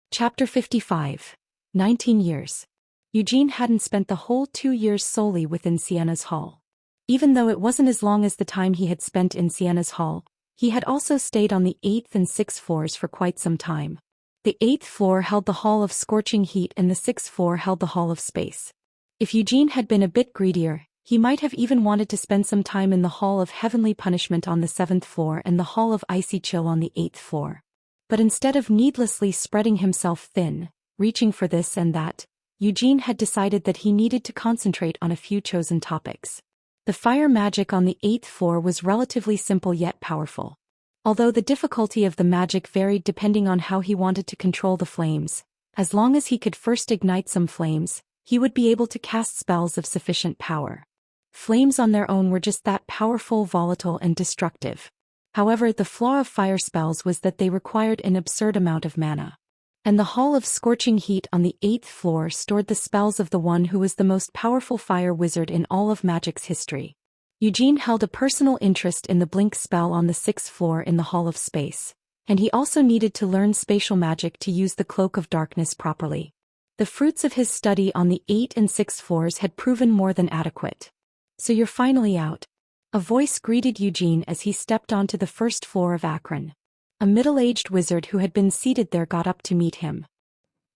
Chapter 55. 19 years. Eugene hadn't spent the whole 2 years solely within Sienna's hall. Even though it wasn't as long as the time he had spent in Sienna's hall, he had also stayed on the 8th and 6th floors for quite some time. The 8th floor held the Hall of Scorching Heat and the 6th floor held the Hall of Space. If Eugene had been a bit greedier, he might have even wanted to spend some time in the Hall of Heavenly Punishment on the 7th floor and the Hall of Icy Chill on the 8th floor. But instead of needlessly spreading himself thin, reaching for this and that, Eugene had decided that he needed to concentrate on a few chosen topics. The fire magic on the 8th floor was relatively simple yet powerful. Although the difficulty of the magic varied depending on how he wanted to control the flames, as long as he could first ignite some flames, he would be able to cast spells of sufficient power. Flames on their own were just that powerful, volatile, and destructive. However, the flaw of fire spells was that they required an absurd amount of mana. And the Hall of Scorching Heat on the 8th floor stored the spells of the one who was the most powerful fire wizard in all of magic's history. Eugene held a personal interest in the blink spell on the 6th floor in the Hall of Space, and he also needed to learn spatial magic to use the Cloak of Darkness properly. The fruits of his study on the 8th and 6th floors had proven more than adequate. "So you're finally out." A voice greeted Eugene as he stepped onto the first floor of Akron. A middle-aged wizard who had been seated there got up to meet him.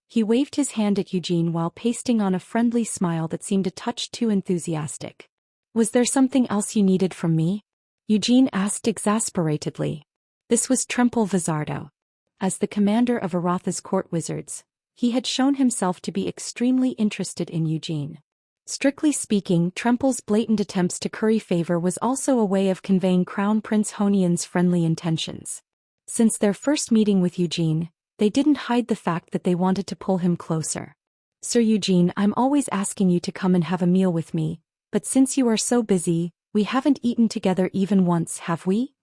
He waved his hand at Eugene while pasting on a friendly smile that seemed a touch too enthusiastic. "Was there something else you needed from me?" Eugene asked exasperatedly. This was Tremple Vizardo. As the commander of Aratha's court wizards, he had shown himself to be extremely interested in Eugene. Strictly speaking, Tremple's blatant attempts to curry favor was also a way of conveying Crown Prince Honian's friendly intentions. Since their first meeting with Eugene, they didn't hide the fact that they wanted to pull him closer. "Sir Eugene, I'm always asking you to come and have a meal with me, but since you are so busy, we haven't eaten together even once, have we?"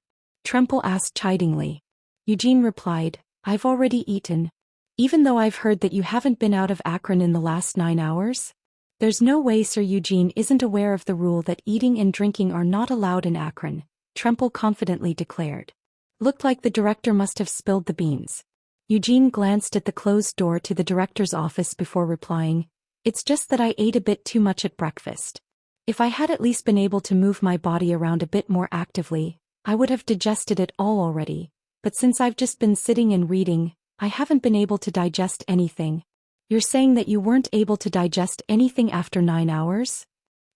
Tremple asked chidingly. Eugene replied, "I've already eaten. Even though I've heard that you haven't been out of Akron in the last 9 hours? There's no way Sir Eugene isn't aware of the rule that eating and drinking are not allowed in Akron," Tremple confidently declared. Looked like the director must have spilled the beans. Eugene glanced at the closed door to the director's office before replying, "It's just that I ate a bit too much at breakfast. If I had at least been able to move my body around a bit more actively, I would have digested it all already, but since I've just been sitting and reading, I haven't been able to digest anything." "You're saying that you weren't able to digest anything after 9 hours?"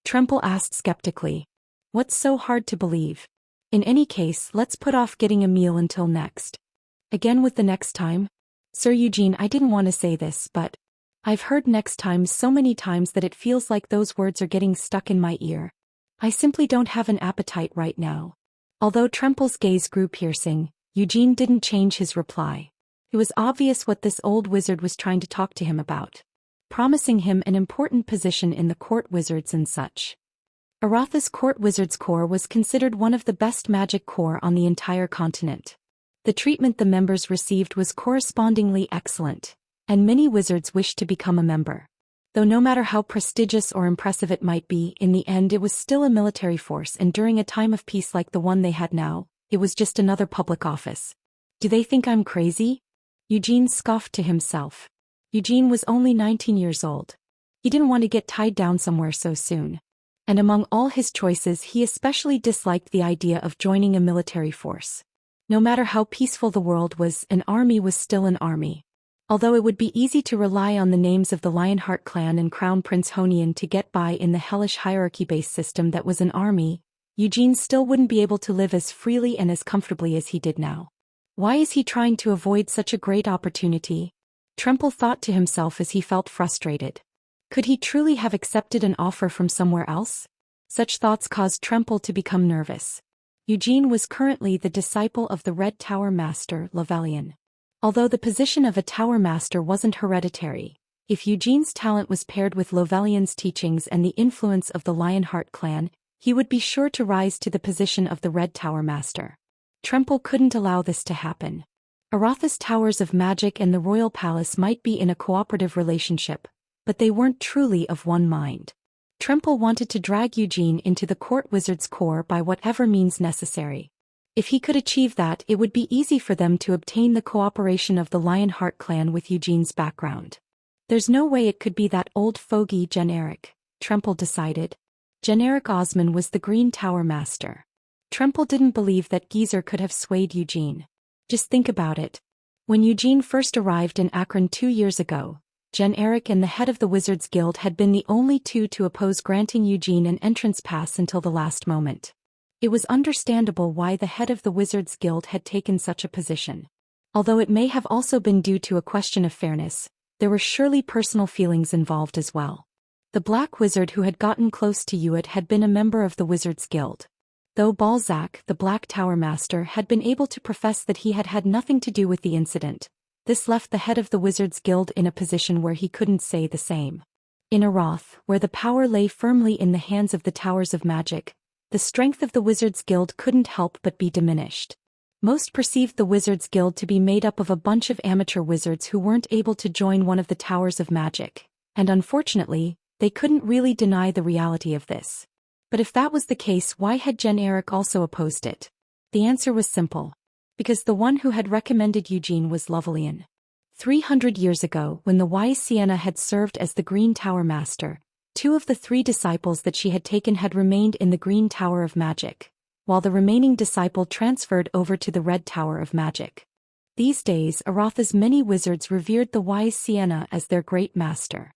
Tremple asked skeptically. "What's so hard to believe? In any case, let's put off getting a meal until next." Again with the next time? "Sir Eugene, I didn't want to say this, but I've heard next time so many times that it feels like those words are getting stuck in my ear. I simply don't have an appetite right now." Although Tremple's gaze grew piercing, Eugene didn't change his reply. It was obvious what this old wizard was trying to talk to him about, promising him an important position in the court wizards and such. Aratha's court wizards corps was considered one of the best magic corps on the entire continent. The treatment the members received was correspondingly excellent, and many wizards wished to become a member. Though no matter how prestigious or impressive it might be, in the end it was still a military force, and during a time of peace like the one they had now, it was just another public office. "Do they think I'm crazy?" Eugene scoffed to himself. Eugene was only 19 years old. He didn't want to get tied down somewhere so soon. And among all his choices, he especially disliked the idea of joining a military force. No matter how peaceful the world was, an army was still an army. Although it would be easy to rely on the names of the Lionheart clan and Crown Prince Honian to get by in the hellish hierarchy-based system that was an army, Eugene still wouldn't be able to live as freely and as comfortably as he did now. Why is he trying to avoid such a great opportunity? Tremple thought to himself as he felt frustrated. Could he truly have accepted an offer from somewhere else? Such thoughts caused Tremple to become nervous. Eugene was currently the disciple of the Red Tower Master, Lovelian. Although the position of a Tower Master wasn't hereditary, if Eugene's talent was paired with Lovelian's teachings and the influence of the Lionheart clan, he would be sure to rise to the position of the Red Tower Master. Tremple couldn't allow this to happen. Aratha's towers of magic and the royal palace might be in a cooperative relationship, but they weren't truly of one mind. Tremple wanted to drag Eugene into the court wizard's corps by whatever means necessary. If he could achieve that, it would be easy for them to obtain the cooperation of the Lionheart clan with Eugene's background. There's no way it could be that old fogey Generic, Tremple decided. Generic Osman was the Green Tower Master. Tremple didn't believe that geezer could have swayed Eugene. Just think about it. When Eugene first arrived in Akron 2 years ago, Generic and the head of the Wizards Guild had been the only two to oppose granting Eugene an entrance pass until the last moment. It was understandable why the head of the Wizards Guild had taken such a position. Although it may have also been due to a question of fairness, there were surely personal feelings involved as well. The Black Wizard who had gotten close to Hewitt had been a member of the Wizards Guild. Though Balzac, the Black Tower Master, had been able to profess that he had had nothing to do with the incident, this left the head of the Wizards Guild in a position where he couldn't say the same. In Aroth, where the power lay firmly in the hands of the Towers of Magic, the strength of the Wizards Guild couldn't help but be diminished. Most perceived the Wizards Guild to be made up of a bunch of amateur wizards who weren't able to join one of the Towers of Magic, and unfortunately, they couldn't really deny the reality of this. But if that was the case, why had Generic also opposed it? The answer was simple. Because the one who had recommended Eugene was Lovelian. 300 years ago, when the wise Sienna had served as the Green Tower Master, 2 of the 3 disciples that she had taken had remained in the Green Tower of Magic, while the remaining disciple transferred over to the Red Tower of Magic. These days, Arotha's many wizards revered the wise Sienna as their great master.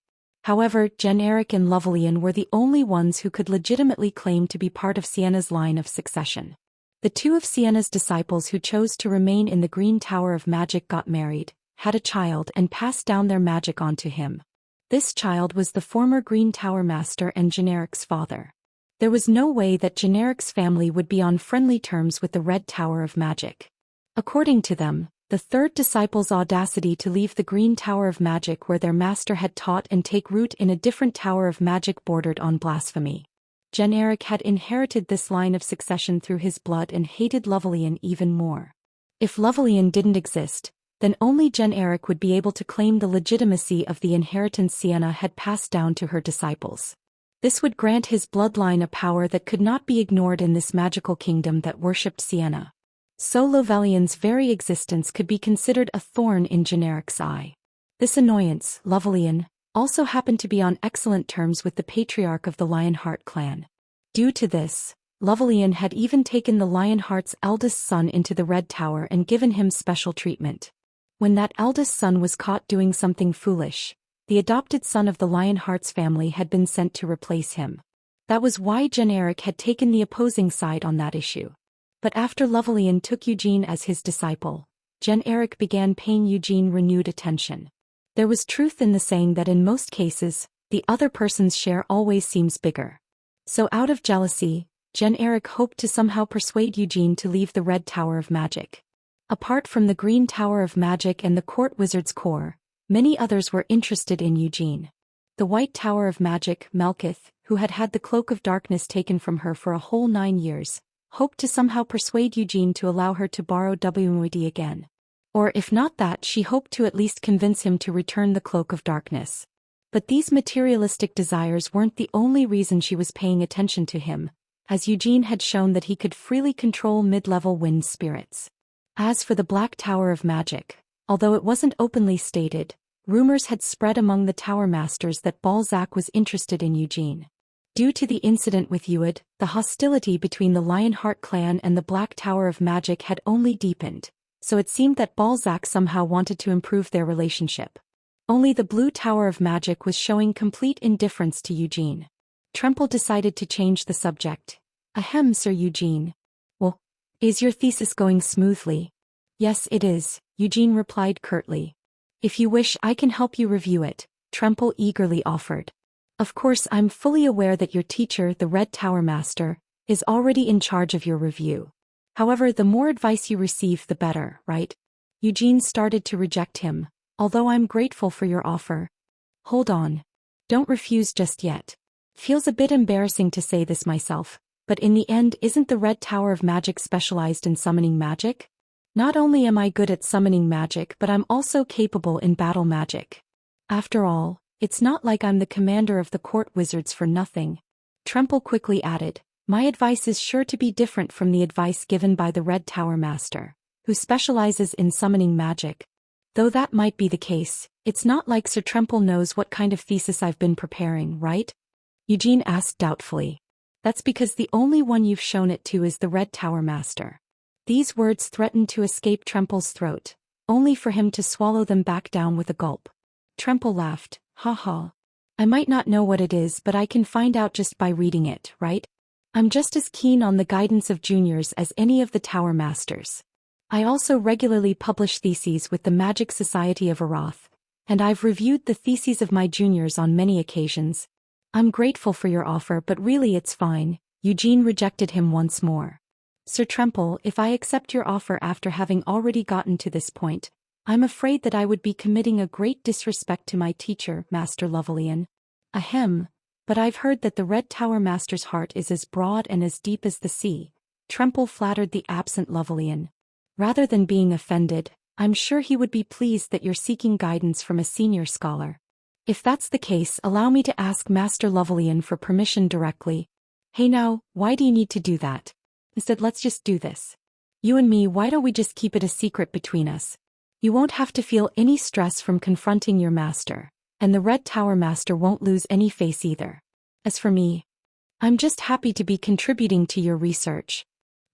However, Generic and Lovelian were the only ones who could legitimately claim to be part of Sienna's line of succession. The 2 of Sienna's disciples who chose to remain in the Green Tower of Magic got married, had a child, and passed down their magic on to him. This child was the former Green Tower Master and Generic's father. There was no way that Generic's family would be on friendly terms with the Red Tower of Magic. According to them, the 3rd disciple's audacity to leave the Green Tower of Magic where their master had taught and take root in a different Tower of Magic bordered on blasphemy. Generic had inherited this line of succession through his blood and hated Lovelian even more. If Lovelian didn't exist, then only Generic would be able to claim the legitimacy of the inheritance Sienna had passed down to her disciples. This would grant his bloodline a power that could not be ignored in this magical kingdom that worshipped Sienna. So Lovelian's very existence could be considered a thorn in Generic's eye. This annoyance, Lovelian, also happened to be on excellent terms with the patriarch of the Lionheart clan. Due to this, Lovelian had even taken the Lionheart's eldest son into the Red Tower and given him special treatment. When that eldest son was caught doing something foolish, the adopted son of the Lionheart's family had been sent to replace him. That was why Generic had taken the opposing side on that issue. But after Lovelian took Eugene as his disciple, Generic began paying Eugene renewed attention. There was truth in the saying that in most cases, the other person's share always seems bigger. So out of jealousy, Generic hoped to somehow persuade Eugene to leave the Red Tower of Magic. Apart from the Green Tower of Magic and the Court Wizards Corps, many others were interested in Eugene. The White Tower of Magic, Melkith, who had had the Cloak of Darkness taken from her for a whole 9 years, hoped to somehow persuade Eugene to allow her to borrow WMOD again. Or if not that, she hoped to at least convince him to return the Cloak of Darkness. But these materialistic desires weren't the only reason she was paying attention to him, as Eugene had shown that he could freely control mid-level wind spirits. As for the Black Tower of Magic, although it wasn't openly stated, rumors had spread among the Tower Masters that Balzac was interested in Eugene. Due to the incident with Hewitt, the hostility between the Lionheart clan and the Black Tower of Magic had only deepened, so it seemed that Balzac somehow wanted to improve their relationship. Only the Blue Tower of Magic was showing complete indifference to Eugene. Tremple decided to change the subject. Ahem, Sir Eugene. Well, is your thesis going smoothly? Yes, it is, Eugene replied curtly. If you wish, I can help you review it, Tremple eagerly offered. Of course, I'm fully aware that your teacher, the Red Tower Master, is already in charge of your review. However, the more advice you receive, the better, right? Eugene started to reject him, although I'm grateful for your offer. Hold on. Don't refuse just yet. Feels a bit embarrassing to say this myself, but in the end, isn't the Red Tower of Magic specialized in summoning magic? Not only am I good at summoning magic, but I'm also capable in battle magic. After all, it's not like I'm the commander of the court wizards for nothing. Tremple quickly added, My advice is sure to be different from the advice given by the Red Tower Master, who specializes in summoning magic. Though that might be the case, it's not like Sir Tremple knows what kind of thesis I've been preparing, right? Eugene asked doubtfully. That's because the only one you've shown it to is the Red Tower Master. These words threatened to escape Tremple's throat, only for him to swallow them back down with a gulp. Tremple laughed, "Ha ha. I might not know what it is, but I can find out just by reading it, right? I'm just as keen on the guidance of juniors as any of the Tower Masters. I also regularly publish theses with the Magic Society of Arath, and I've reviewed the theses of my juniors on many occasions. I'm grateful for your offer, but really it's fine." Eugene rejected him once more. "Sir Tremple, if I accept your offer after having already gotten to this point, I'm afraid that I would be committing a great disrespect to my teacher, Master Lovelian. Ahem, but I've heard that the Red Tower Master's heart is as broad and as deep as the sea." Tremple flattered the absent Lovelian. "Rather than being offended, I'm sure he would be pleased that you're seeking guidance from a senior scholar. If that's the case, allow me to ask Master Lovelian for permission directly." "Hey now, why do you need to do that? Instead, let's just do this. You and me, why don't we just keep it a secret between us? You won't have to feel any stress from confronting your master, and the Red Tower Master won't lose any face either. As for me, I'm just happy to be contributing to your research.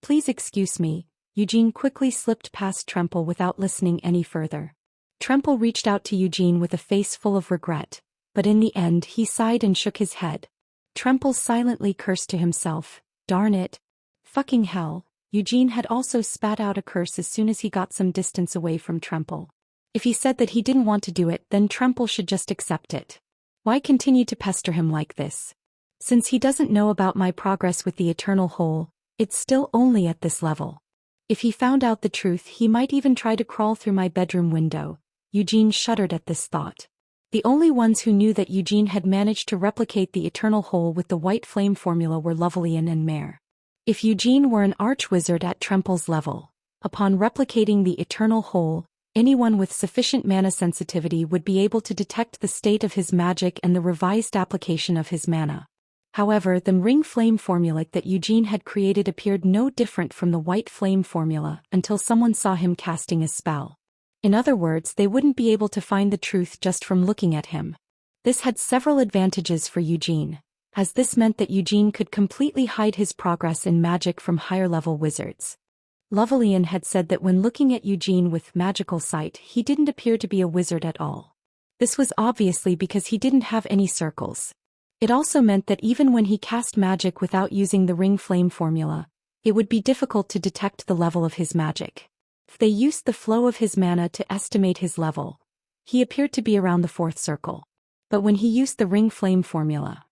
Please excuse me." Eugene quickly slipped past Tremple without listening any further. Tremple reached out to Eugene with a face full of regret, but in the end he sighed and shook his head. Tremple silently cursed to himself, "Darn it. Fucking hell." Eugene had also spat out a curse as soon as he got some distance away from Tremple. If he said that he didn't want to do it, then Tremple should just accept it. Why continue to pester him like this? Since he doesn't know about my progress with the Eternal Hole, it's still only at this level. If he found out the truth, he might even try to crawl through my bedroom window. Eugene shuddered at this thought. The only ones who knew that Eugene had managed to replicate the Eternal Hole with the White Flame formula were Lovelian and Mare. If Eugene were an archwizard at Tremple's level, upon replicating the Eternal Hole, anyone with sufficient mana sensitivity would be able to detect the state of his magic and the revised application of his mana. However, the ring flame formula that Eugene had created appeared no different from the White Flame formula until someone saw him casting a spell. In other words, they wouldn't be able to find the truth just from looking at him. This had several advantages for Eugene, as this meant that Eugene could completely hide his progress in magic from higher-level wizards. Lovelian had said that when looking at Eugene with magical sight, he didn't appear to be a wizard at all. This was obviously because he didn't have any circles. It also meant that even when he cast magic without using the ring flame formula, it would be difficult to detect the level of his magic. If they used the flow of his mana to estimate his level, he appeared to be around the 4th circle. But when he used the ring flame formula,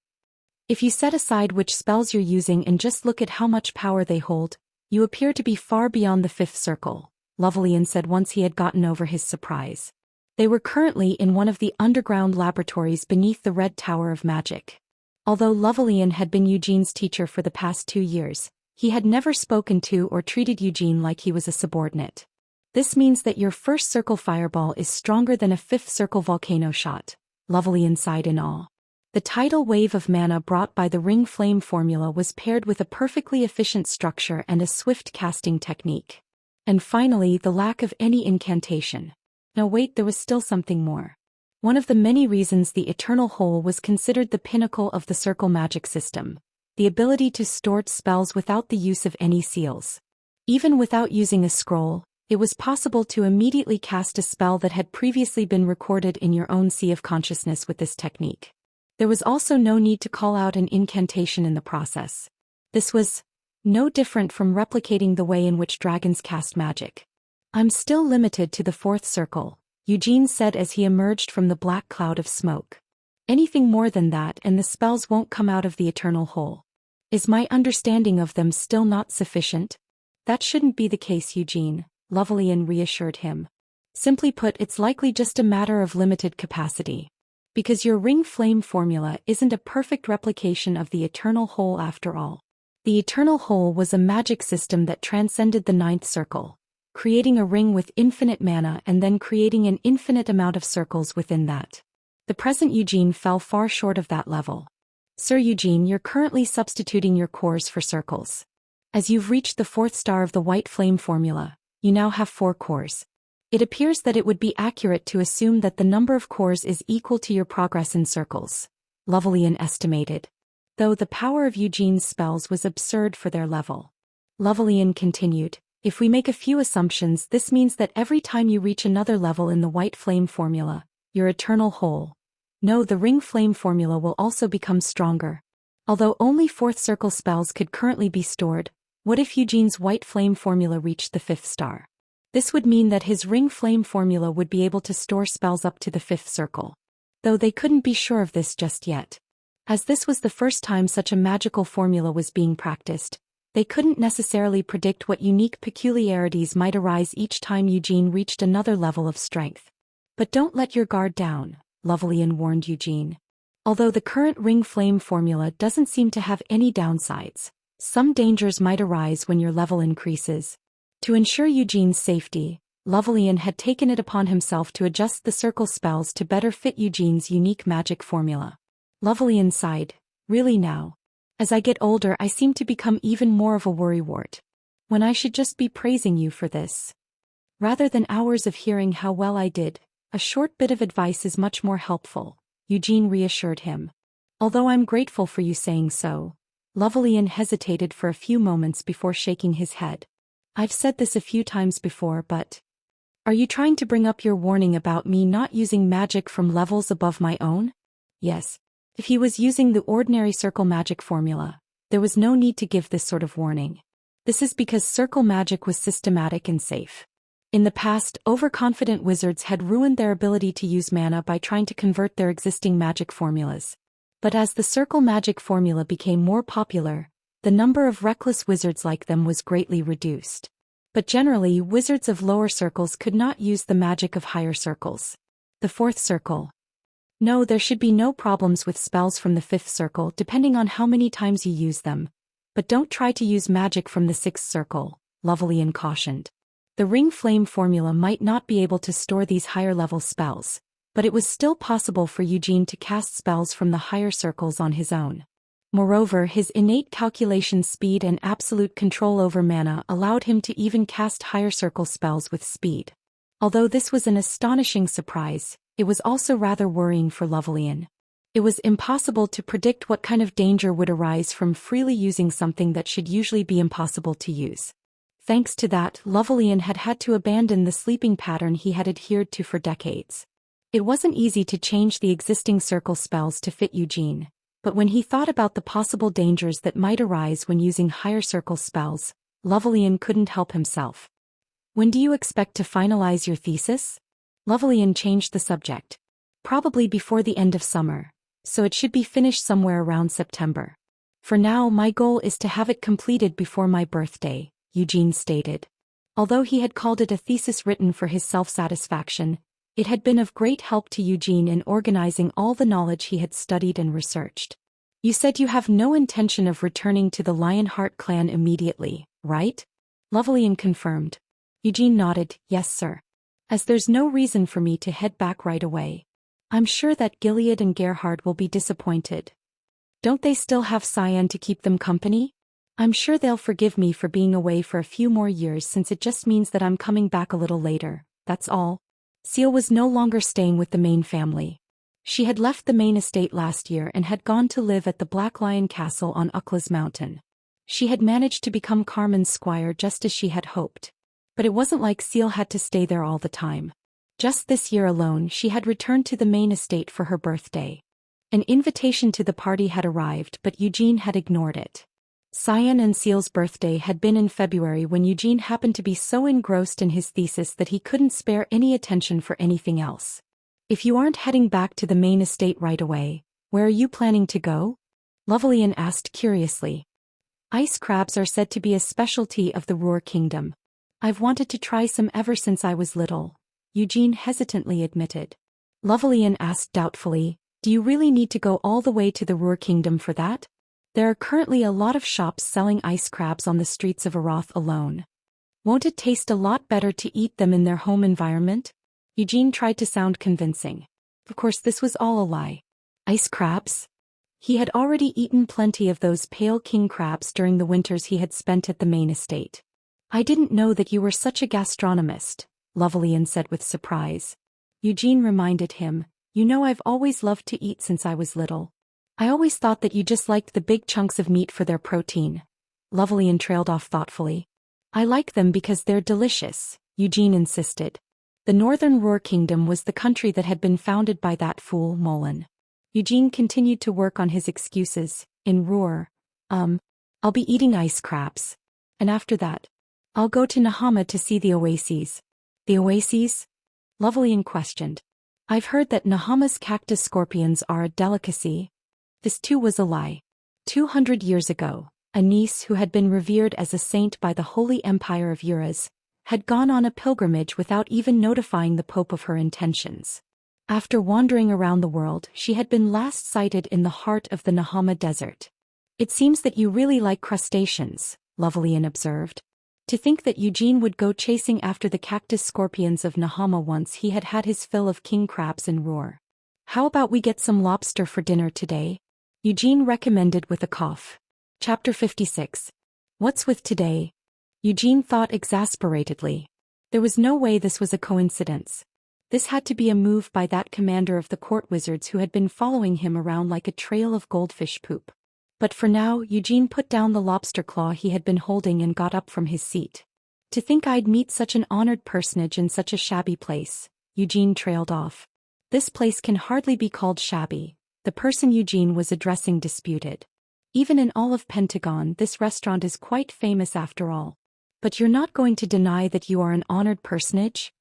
if you set aside which spells you're using and just look at how much power they hold, you appear to be far beyond the 5th circle, Lovelian said once he had gotten over his surprise. They were currently in one of the underground laboratories beneath the Red Tower of Magic. Although Lovelian had been Eugene's teacher for the past 2 years, he had never spoken to or treated Eugene like he was a subordinate. "This means that your 1st circle fireball is stronger than a 5th circle volcano shot," Lovelian sighed in awe. The tidal wave of mana brought by the ring flame formula was paired with a perfectly efficient structure and a swift casting technique. And finally, the lack of any incantation. No wait, there was still something more. One of the many reasons the Eternal Hole was considered the pinnacle of the circle magic system, the ability to store spells without the use of any seals. Even without using a scroll, it was possible to immediately cast a spell that had previously been recorded in your own sea of consciousness with this technique. There was also no need to call out an incantation in the process. This was no different from replicating the way in which dragons cast magic. "I'm still limited to the 4th circle," Eugene said as he emerged from the black cloud of smoke. "Anything more than that and the spells won't come out of the Eternal Hole. Is my understanding of them still not sufficient?" "That shouldn't be the case, Eugene," Lovelian reassured him. "Simply put, it's likely just a matter of limited capacity. Because your ring flame formula isn't a perfect replication of the Eternal Hole after all. The Eternal Hole was a magic system that transcended the 9th circle, creating a ring with infinite mana and then creating an infinite amount of circles within that. The present Eugene fell far short of that level. Sir Eugene, you're currently substituting your cores for circles. As you've reached the 4th star of the white flame formula, you now have 4 cores. It appears that it would be accurate to assume that the number of cores is equal to your progress in circles, Lovelian estimated. Though the power of Eugene's spells was absurd for their level. Lovelian continued, if we make a few assumptions, this means that every time you reach another level in the white flame formula, your eternal whole. No, the ring flame formula will also become stronger. Although only 4th circle spells could currently be stored, what if Eugene's white flame formula reached the 5th star? This would mean that his ring flame formula would be able to store spells up to the 5th circle. Though they couldn't be sure of this just yet. As this was the first time such a magical formula was being practiced, they couldn't necessarily predict what unique peculiarities might arise each time Eugene reached another level of strength. But don't let your guard down, Lovelian warned Eugene. Although the current ring flame formula doesn't seem to have any downsides, some dangers might arise when your level increases. To ensure Eugene's safety, Lovelian had taken it upon himself to adjust the circle spells to better fit Eugene's unique magic formula. Lovelian sighed, really now. As I get older I seem to become even more of a worrywart. When I should just be praising you for this. Rather than hours of hearing how well I did, a short bit of advice is much more helpful, Eugene reassured him. Although I'm grateful for you saying so. Lovelian hesitated for a few moments before shaking his head. I've said this a few times before, but... Are you trying to bring up your warning about me not using magic from levels above my own? Yes. If he was using the ordinary circle magic formula, there was no need to give this sort of warning. This is because circle magic was systematic and safe. In the past, overconfident wizards had ruined their ability to use mana by trying to convert their existing magic formulas. But as the circle magic formula became more popular, the number of reckless wizards like them was greatly reduced. But generally, wizards of lower circles could not use the magic of higher circles. The 4th circle. No, there should be no problems with spells from the 5th circle depending on how many times you use them. But don't try to use magic from the 6th circle, Lovelian cautioned. The ring flame formula might not be able to store these higher level spells, but it was still possible for Eugene to cast spells from the higher circles on his own. Moreover, his innate calculation speed and absolute control over mana allowed him to even cast higher circle spells with speed. Although this was an astonishing surprise, it was also rather worrying for Lovelian. It was impossible to predict what kind of danger would arise from freely using something that should usually be impossible to use. Thanks to that, Lovelian had had to abandon the sleeping pattern he had adhered to for decades. It wasn't easy to change the existing circle spells to fit Eugene. But when he thought about the possible dangers that might arise when using higher circle spells, Lovelian couldn't help himself. When do you expect to finalize your thesis? Lovelian changed the subject. Probably before the end of summer, so it should be finished somewhere around September. For now, my goal is to have it completed before my birthday, Eugene stated. Although he had called it a thesis written for his self-satisfaction, it had been of great help to Eugene in organizing all the knowledge he had studied and researched. You said you have no intention of returning to the Lionheart clan immediately, right? Lovelian confirmed. Eugene nodded, yes sir. As there's no reason for me to head back right away. I'm sure that Gilead and Gerhard will be disappointed. Don't they still have Cyan to keep them company? I'm sure they'll forgive me for being away for a few more years since it just means that I'm coming back a little later, that's all. Seal was no longer staying with the Main family. She had left the Main estate last year and had gone to live at the Black Lion Castle on Uckla's Mountain. She had managed to become Carmen's squire just as she had hoped. But it wasn't like Seal had to stay there all the time. Just this year alone she had returned to the Main estate for her birthday. An invitation to the party had arrived but Eugene had ignored it. Cyan and Seal's birthday had been in February when Eugene happened to be so engrossed in his thesis that he couldn't spare any attention for anything else. If you aren't heading back to the Main estate right away, where are you planning to go? Lovelian asked curiously. Ice crabs are said to be a specialty of the Ruhr Kingdom. I've wanted to try some ever since I was little, Eugene hesitantly admitted. Lovelian asked doubtfully, do you really need to go all the way to the Ruhr Kingdom for that? There are currently a lot of shops selling ice crabs on the streets of Aroth alone. Won't it taste a lot better to eat them in their home environment? Eugene tried to sound convincing. Of course this was all a lie. Ice crabs? He had already eaten plenty of those pale king crabs during the winters he had spent at the main estate. I didn't know that you were such a gastronomist, Lovelian said with surprise. Eugene reminded him, you know I've always loved to eat since I was little. I always thought that you just liked the big chunks of meat for their protein. Lovelian trailed off thoughtfully. I like them because they're delicious, Eugene insisted. The Northern Ruhr Kingdom was the country that had been founded by that fool Molin. Eugene continued to work on his excuses. In Ruhr, I'll be eating ice crabs. And after that, I'll go to Nahama to see the oases. The oases? Lovelian questioned. I've heard that Nahama's cactus scorpions are a delicacy. This too was a lie. 200 years ago, a niece who had been revered as a saint by the Holy Empire of Uruz, had gone on a pilgrimage without even notifying the Pope of her intentions. After wandering around the world, she had been last sighted in the heart of the Nahama Desert. It seems that you really like crustaceans, Lovelian observed. To think that Eugene would go chasing after the cactus scorpions of Nahama once he had had his fill of king crabs in Ruhr. How about we get some lobster for dinner today? Eugene recommended with a cough. Chapter 56. What's with today? Eugene thought exasperatedly. There was no way this was a coincidence. This had to be a move by that commander of the court wizards who had been following him around like a trail of goldfish poop. But for now, Eugene put down the lobster claw he had been holding and got up from his seat. To think I'd meet such an honored personage in such a shabby place, Eugene trailed off. This place can hardly be called shabby, the person Eugene was addressing disputed. Even in all of Pentagon, this restaurant is quite famous after all. But you're not going to deny that you are an honored personage?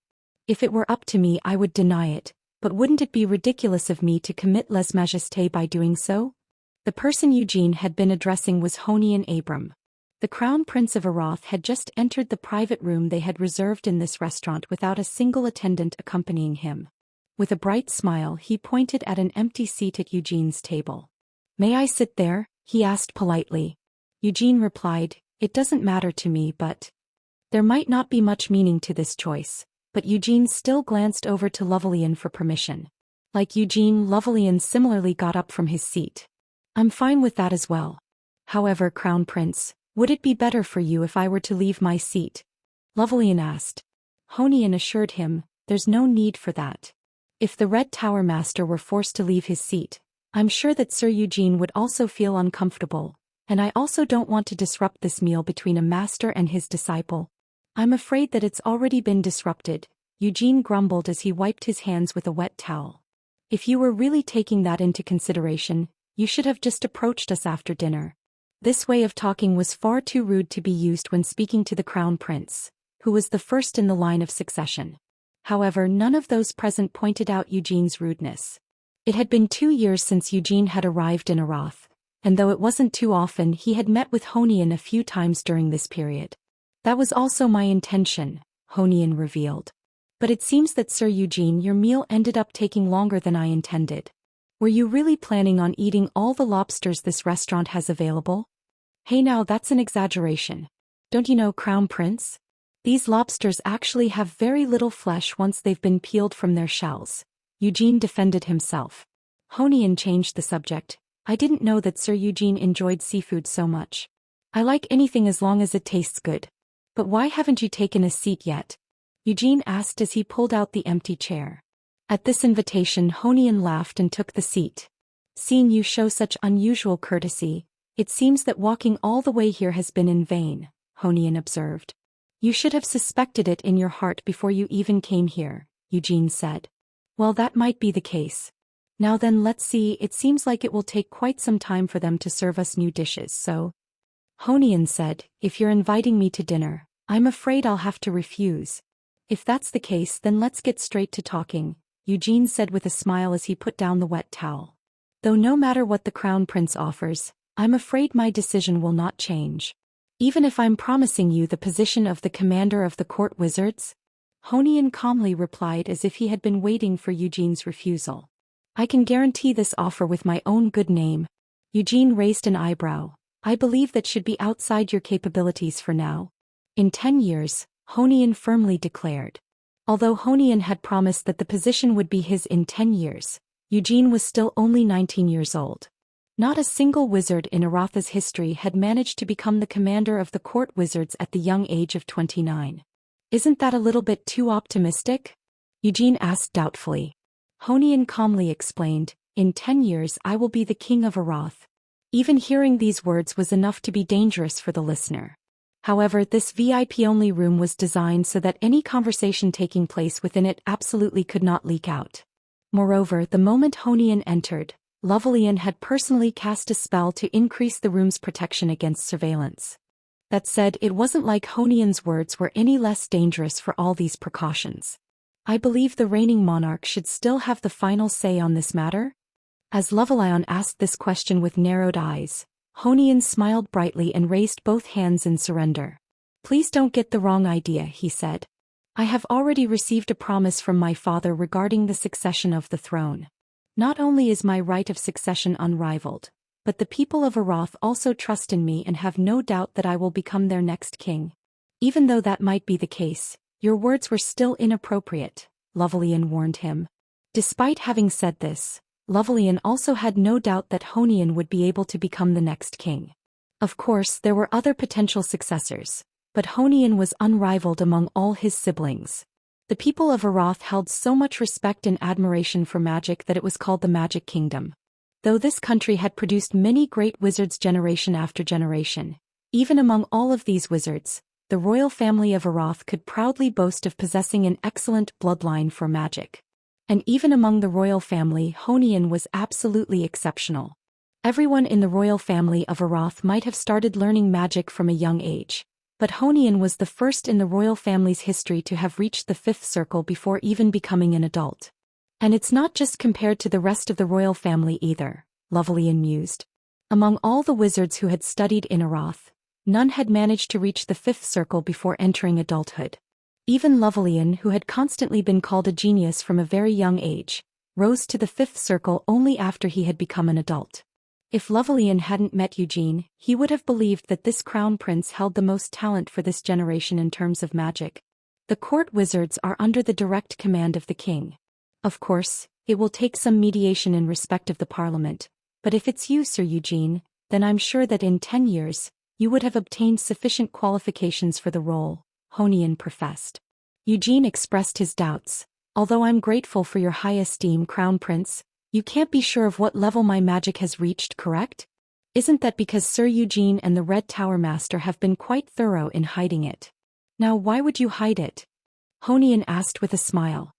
If it were up to me, I would deny it, but wouldn't it be ridiculous of me to commit lèse-majesté by doing so? The person Eugene had been addressing was Honian Abram. The Crown Prince of Arath had just entered the private room they had reserved in this restaurant without a single attendant accompanying him. With a bright smile, he pointed at an empty seat at Eugene's table. May I sit there? He asked politely. Eugene replied, it doesn't matter to me, but... There might not be much meaning to this choice, but Eugene still glanced over to Lovelian for permission. Like Eugene, Lovelian similarly got up from his seat. I'm fine with that as well. However, Crown Prince, would it be better for you if I were to leave my seat? Lovelian asked. Honian assured him, there's no need for that. If the Red Tower Master were forced to leave his seat, I'm sure that Sir Eugene would also feel uncomfortable, and I also don't want to disrupt this meal between a master and his disciple. I'm afraid that it's already been disrupted, Eugene grumbled as he wiped his hands with a wet towel. If you were really taking that into consideration, you should have just approached us after dinner. This way of talking was far too rude to be used when speaking to the Crown Prince, who was the first in the line of succession. However, none of those present pointed out Eugene's rudeness. It had been 2 years since Eugene had arrived in Arath, and though it wasn't too often, he had met with Honian a few times during this period. That was also my intention, Honian revealed. But it seems that Sir Eugene, your meal ended up taking longer than I intended. Were you really planning on eating all the lobsters this restaurant has available? Hey now, that's an exaggeration. Don't you know, Crown Prince? These lobsters actually have very little flesh once they've been peeled from their shells. Eugene defended himself. Honian changed the subject. I didn't know that Sir Eugene enjoyed seafood so much. I like anything as long as it tastes good. But why haven't you taken a seat yet? Eugene asked as he pulled out the empty chair. At this invitation, Honian laughed and took the seat. Seeing you show such unusual courtesy, it seems that walking all the way here has been in vain, Honian observed. You should have suspected it in your heart before you even came here, Eugene said. Well, that might be the case. Now then, let's see, it seems like it will take quite some time for them to serve us new dishes, so... Honian said, if you're inviting me to dinner, I'm afraid I'll have to refuse. If that's the case, then let's get straight to talking, Eugene said with a smile as he put down the wet towel. Though no matter what the Crown Prince offers, I'm afraid my decision will not change. Even if I'm promising you the position of the commander of the court wizards? Honian calmly replied as if he had been waiting for Eugene's refusal. I can guarantee this offer with my own good name. Eugene raised an eyebrow. I believe that should be outside your capabilities for now. In 10 years, Honian firmly declared. Although Honian had promised that the position would be his in 10 years, Eugene was still only 19 years old. Not a single wizard in Aratha's history had managed to become the commander of the court wizards at the young age of 29. Isn't that a little bit too optimistic? Eugene asked doubtfully. Honian calmly explained, in 10 years I will be the king of Arath. Even hearing these words was enough to be dangerous for the listener. However, this VIP-only room was designed so that any conversation taking place within it absolutely could not leak out. Moreover, the moment Honian entered, Lovelian had personally cast a spell to increase the room's protection against surveillance. That said, it wasn't like Honian's words were any less dangerous for all these precautions. I believe the reigning monarch should still have the final say on this matter? As Lovelion asked this question with narrowed eyes, Honian smiled brightly and raised both hands in surrender. Please don't get the wrong idea, he said. I have already received a promise from my father regarding the succession of the throne. Not only is my right of succession unrivaled, but the people of Arath also trust in me and have no doubt that I will become their next king. Even though that might be the case, your words were still inappropriate, Lovelian warned him. Despite having said this, Lovelian also had no doubt that Honian would be able to become the next king. Of course, there were other potential successors, but Honian was unrivaled among all his siblings. The people of Arath held so much respect and admiration for magic that it was called the Magic Kingdom. Though this country had produced many great wizards generation after generation, even among all of these wizards, the royal family of Arath could proudly boast of possessing an excellent bloodline for magic. And even among the royal family, Honian was absolutely exceptional. Everyone in the royal family of Arath might have started learning magic from a young age, but Honian was the first in the royal family's history to have reached the 5th circle before even becoming an adult. And it's not just compared to the rest of the royal family either, Lovelian mused. Among all the wizards who had studied in Arath, none had managed to reach the 5th circle before entering adulthood. Even Lovelian, who had constantly been called a genius from a very young age, rose to the 5th circle only after he had become an adult. If Lovelian hadn't met Eugene, he would have believed that this crown prince held the most talent for this generation in terms of magic. The court wizards are under the direct command of the king. Of course, it will take some mediation in respect of the parliament, but if it's you, Sir Eugene, then I'm sure that in 10 years, you would have obtained sufficient qualifications for the role, Honian professed. Eugene expressed his doubts. Although I'm grateful for your high esteem, Crown Prince, you can't be sure of what level my magic has reached, correct? Isn't that because Sir Eugene and the Red Tower Master have been quite thorough in hiding it? Now why would you hide it? Honian asked with a smile.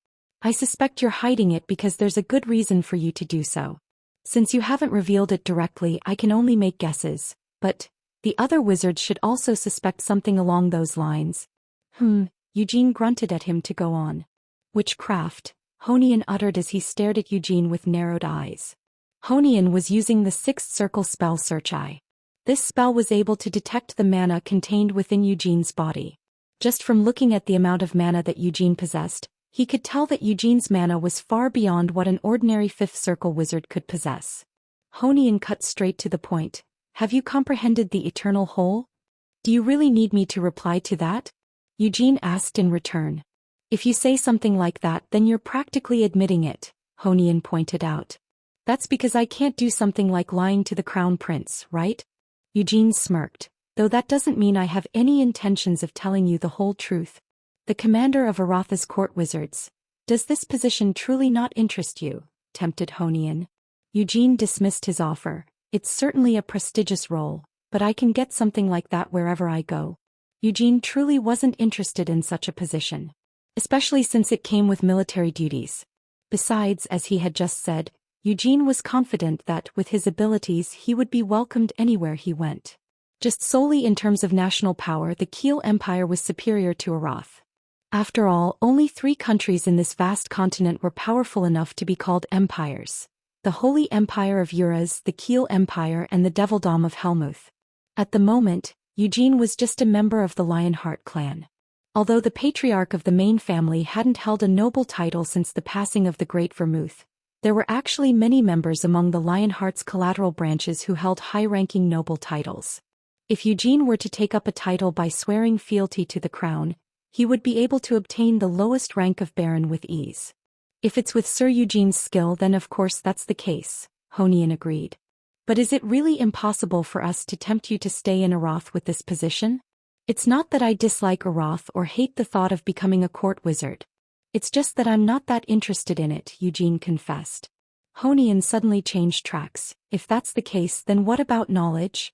I suspect you're hiding it because there's a good reason for you to do so. Since you haven't revealed it directly, I can only make guesses, but the other wizards should also suspect something along those lines. Eugene grunted at him to go on. Witchcraft, Honian uttered as he stared at Eugene with narrowed eyes. Honian was using the 6th circle spell Search Eye. This spell was able to detect the mana contained within Eugene's body. Just from looking at the amount of mana that Eugene possessed, he could tell that Eugene's mana was far beyond what an ordinary 5th circle wizard could possess. Honian cut straight to the point. Have you comprehended the eternal whole? Do you really need me to reply to that? Eugene asked in return. If you say something like that, then you're practically admitting it, Honian pointed out. That's because I can't do something like lying to the crown prince, right? Eugene smirked. Though that doesn't mean I have any intentions of telling you the whole truth. The commander of Aratha's court wizards. Does this position truly not interest you? Tempted Honian. Eugene dismissed his offer. It's certainly a prestigious role, but I can get something like that wherever I go. Eugene truly wasn't interested in such a position, especially since it came with military duties. Besides, as he had just said, Eugene was confident that, with his abilities, he would be welcomed anywhere he went. Just solely in terms of national power, the Kiel Empire was superior to Arath. After all, only 3 countries in this vast continent were powerful enough to be called empires. The Holy Empire of Uraz, the Kiel Empire, and the Devilldom of Helmuth. At the moment, Eugene was just a member of the Lionheart clan. Although the patriarch of the main family hadn't held a noble title since the passing of the Great Vermouth, there were actually many members among the Lionheart's collateral branches who held high-ranking noble titles. If Eugene were to take up a title by swearing fealty to the crown, he would be able to obtain the lowest rank of baron with ease. If it's with Sir Eugene's skill, then of course that's the case, Honian agreed. But is it really impossible for us to tempt you to stay in Aroth with this position? It's not that I dislike Aroth or hate the thought of becoming a court wizard. It's just that I'm not that interested in it, Eugene confessed. Honian suddenly changed tracks. If that's the case, then what about knowledge?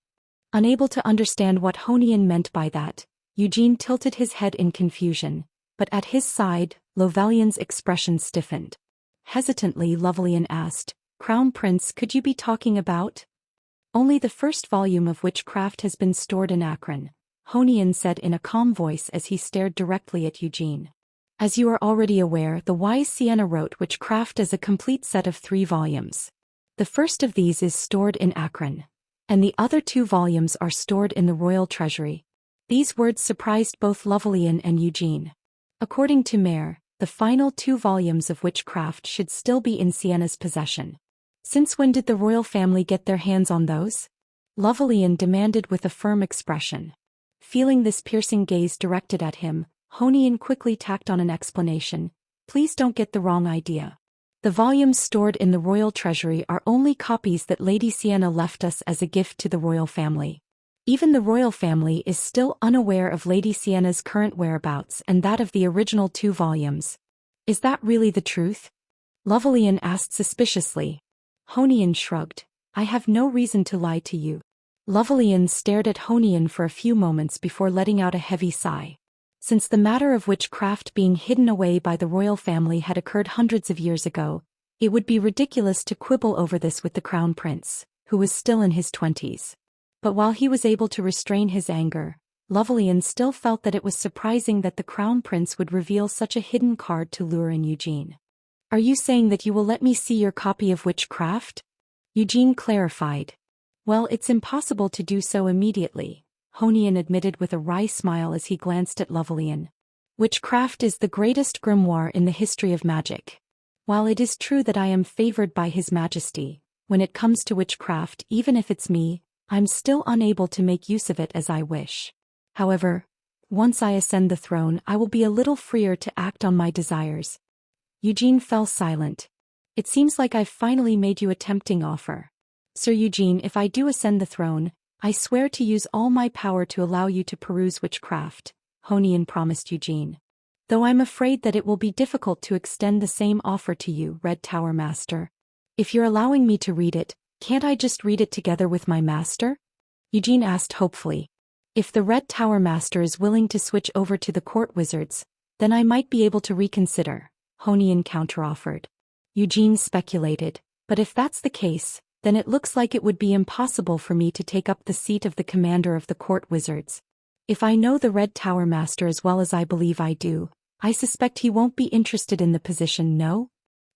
Unable to understand what Honian meant by that, Eugene tilted his head in confusion, but at his side, Lovelian's expression stiffened. Hesitantly, Lovelian asked, "Crown Prince, could you be talking about?" "Only the first volume of witchcraft has been stored in Akron," Honian said in a calm voice as he stared directly at Eugene. "As you are already aware, the wise Sienna wrote witchcraft as a complete set of 3 volumes. The first of these is stored in Akron, and the other 2 volumes are stored in the royal treasury." These words surprised both Lovelian and Eugene. According to Mare, the final 2 volumes of witchcraft should still be in Sienna's possession. Since when did the royal family get their hands on those? Lovelian demanded with a firm expression. Feeling this piercing gaze directed at him, Honian quickly tacked on an explanation. "Please don't get the wrong idea. The volumes stored in the royal treasury are only copies that Lady Sienna left us as a gift to the royal family. Even the royal family is still unaware of Lady Sienna's current whereabouts and that of the original 2 volumes. Is that really the truth?" Lovelian asked suspiciously. Honian shrugged. "I have no reason to lie to you." Lovelian stared at Honian for a few moments before letting out a heavy sigh. Since the matter of witchcraft being hidden away by the royal family had occurred hundreds of years ago, it would be ridiculous to quibble over this with the crown prince, who was still in his 20s. But while he was able to restrain his anger, Lovelian still felt that it was surprising that the crown prince would reveal such a hidden card to lure in Eugene. "Are you saying that you will let me see your copy of witchcraft?" Eugene clarified. "Well, it's impossible to do so immediately," Honian admitted with a wry smile as he glanced at Lovelian. "Witchcraft is the greatest grimoire in the history of magic. While it is true that I am favored by His Majesty, when it comes to witchcraft, even if it's me, I'm still unable to make use of it as I wish. However, once I ascend the throne, I will be a little freer to act on my desires." Eugene fell silent. "It seems like I've finally made you a tempting offer. Sir Eugene, if I do ascend the throne, I swear to use all my power to allow you to peruse witchcraft," Honian promised Eugene. "Though I'm afraid that it will be difficult to extend the same offer to you, Red Tower Master. If you're allowing me to read it, can't I just read it together with my master?" Eugene asked hopefully. "If the Red Tower Master is willing to switch over to the court wizards, then I might be able to reconsider," Honian counteroffered. Eugene speculated, "But if that's the case, then it looks like it would be impossible for me to take up the seat of the commander of the court wizards. If I know the Red Tower Master as well as I believe I do, I suspect he won't be interested in the position, no?"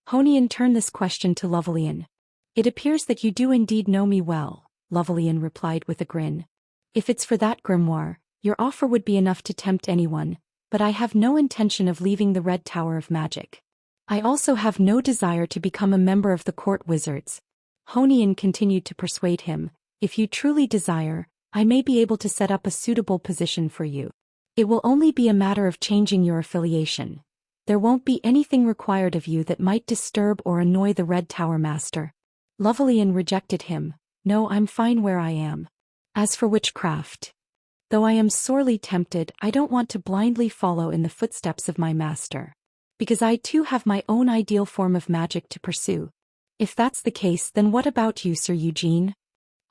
Honian turned this question to Lovelian. "It appears that you do indeed know me well," Lovelian replied with a grin. "If it's for that grimoire, your offer would be enough to tempt anyone, but I have no intention of leaving the Red Tower of Magic. I also have no desire to become a member of the court wizards." Honian continued to persuade him. "If you truly desire, I may be able to set up a suitable position for you. It will only be a matter of changing your affiliation. There won't be anything required of you that might disturb or annoy the Red Tower Master." Lovelian rejected him. "No, I'm fine where I am. As for witchcraft, though I am sorely tempted, I don't want to blindly follow in the footsteps of my master. Because I too have my own ideal form of magic to pursue. If that's the case, then what about you, Sir Eugene?"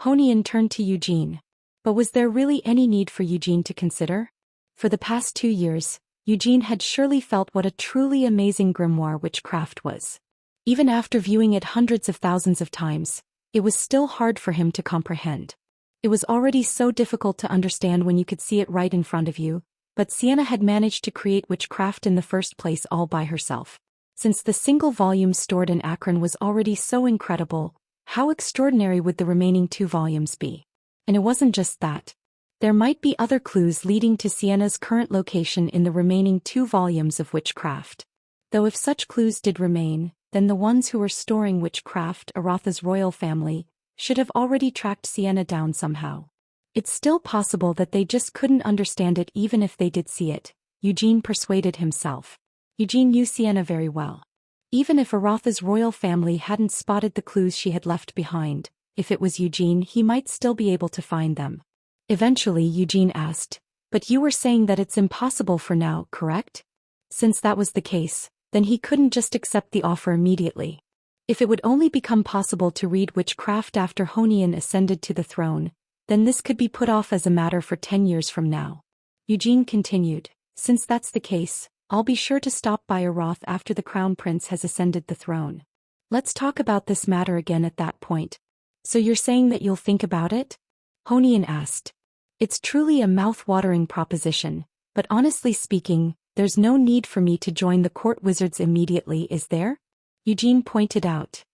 Honian turned to Eugene. But was there really any need for Eugene to consider? For the past 2 years, Eugene had surely felt what a truly amazing grimoire witchcraft was. Even after viewing it hundreds of thousands of times, it was still hard for him to comprehend. It was already so difficult to understand when you could see it right in front of you, but Sienna had managed to create witchcraft in the first place all by herself. Since the single volume stored in Akron was already so incredible, how extraordinary would the remaining 2 volumes be? And it wasn't just that. There might be other clues leading to Sienna's current location in the remaining 2 volumes of witchcraft. Though if such clues did remain, then the ones who were storing witchcraft, Arotha's royal family, should have already tracked Sienna down somehow. It's still possible that they just couldn't understand it even if they did see it, Eugene persuaded himself. Eugene knew Sienna very well. Even if Arotha's royal family hadn't spotted the clues she had left behind, if it was Eugene he might still be able to find them. Eventually Eugene asked, "But you were saying that it's impossible for now, correct?" Since that was the case, then he couldn't just accept the offer immediately. If it would only become possible to read witchcraft after Honian ascended to the throne, then this could be put off as a matter for 10 years from now. Eugene continued, "Since that's the case, I'll be sure to stop by Aroth after the crown prince has ascended the throne. Let's talk about this matter again at that point." "So you're saying that you'll think about it?" Honian asked. "It's truly a mouth-watering proposition, but honestly speaking, there's no need for me to join the court wizards immediately, is there?" Eugene pointed out.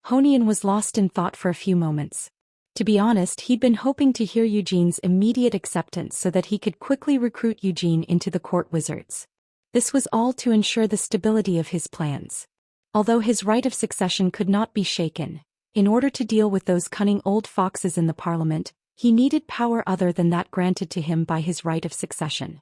Honian was lost in thought for a few moments. To be honest, he'd been hoping to hear Eugene's immediate acceptance so that he could quickly recruit Eugene into the court wizards. This was all to ensure the stability of his plans. Although his right of succession could not be shaken, in order to deal with those cunning old foxes in the parliament, he needed power other than that granted to him by his right of succession.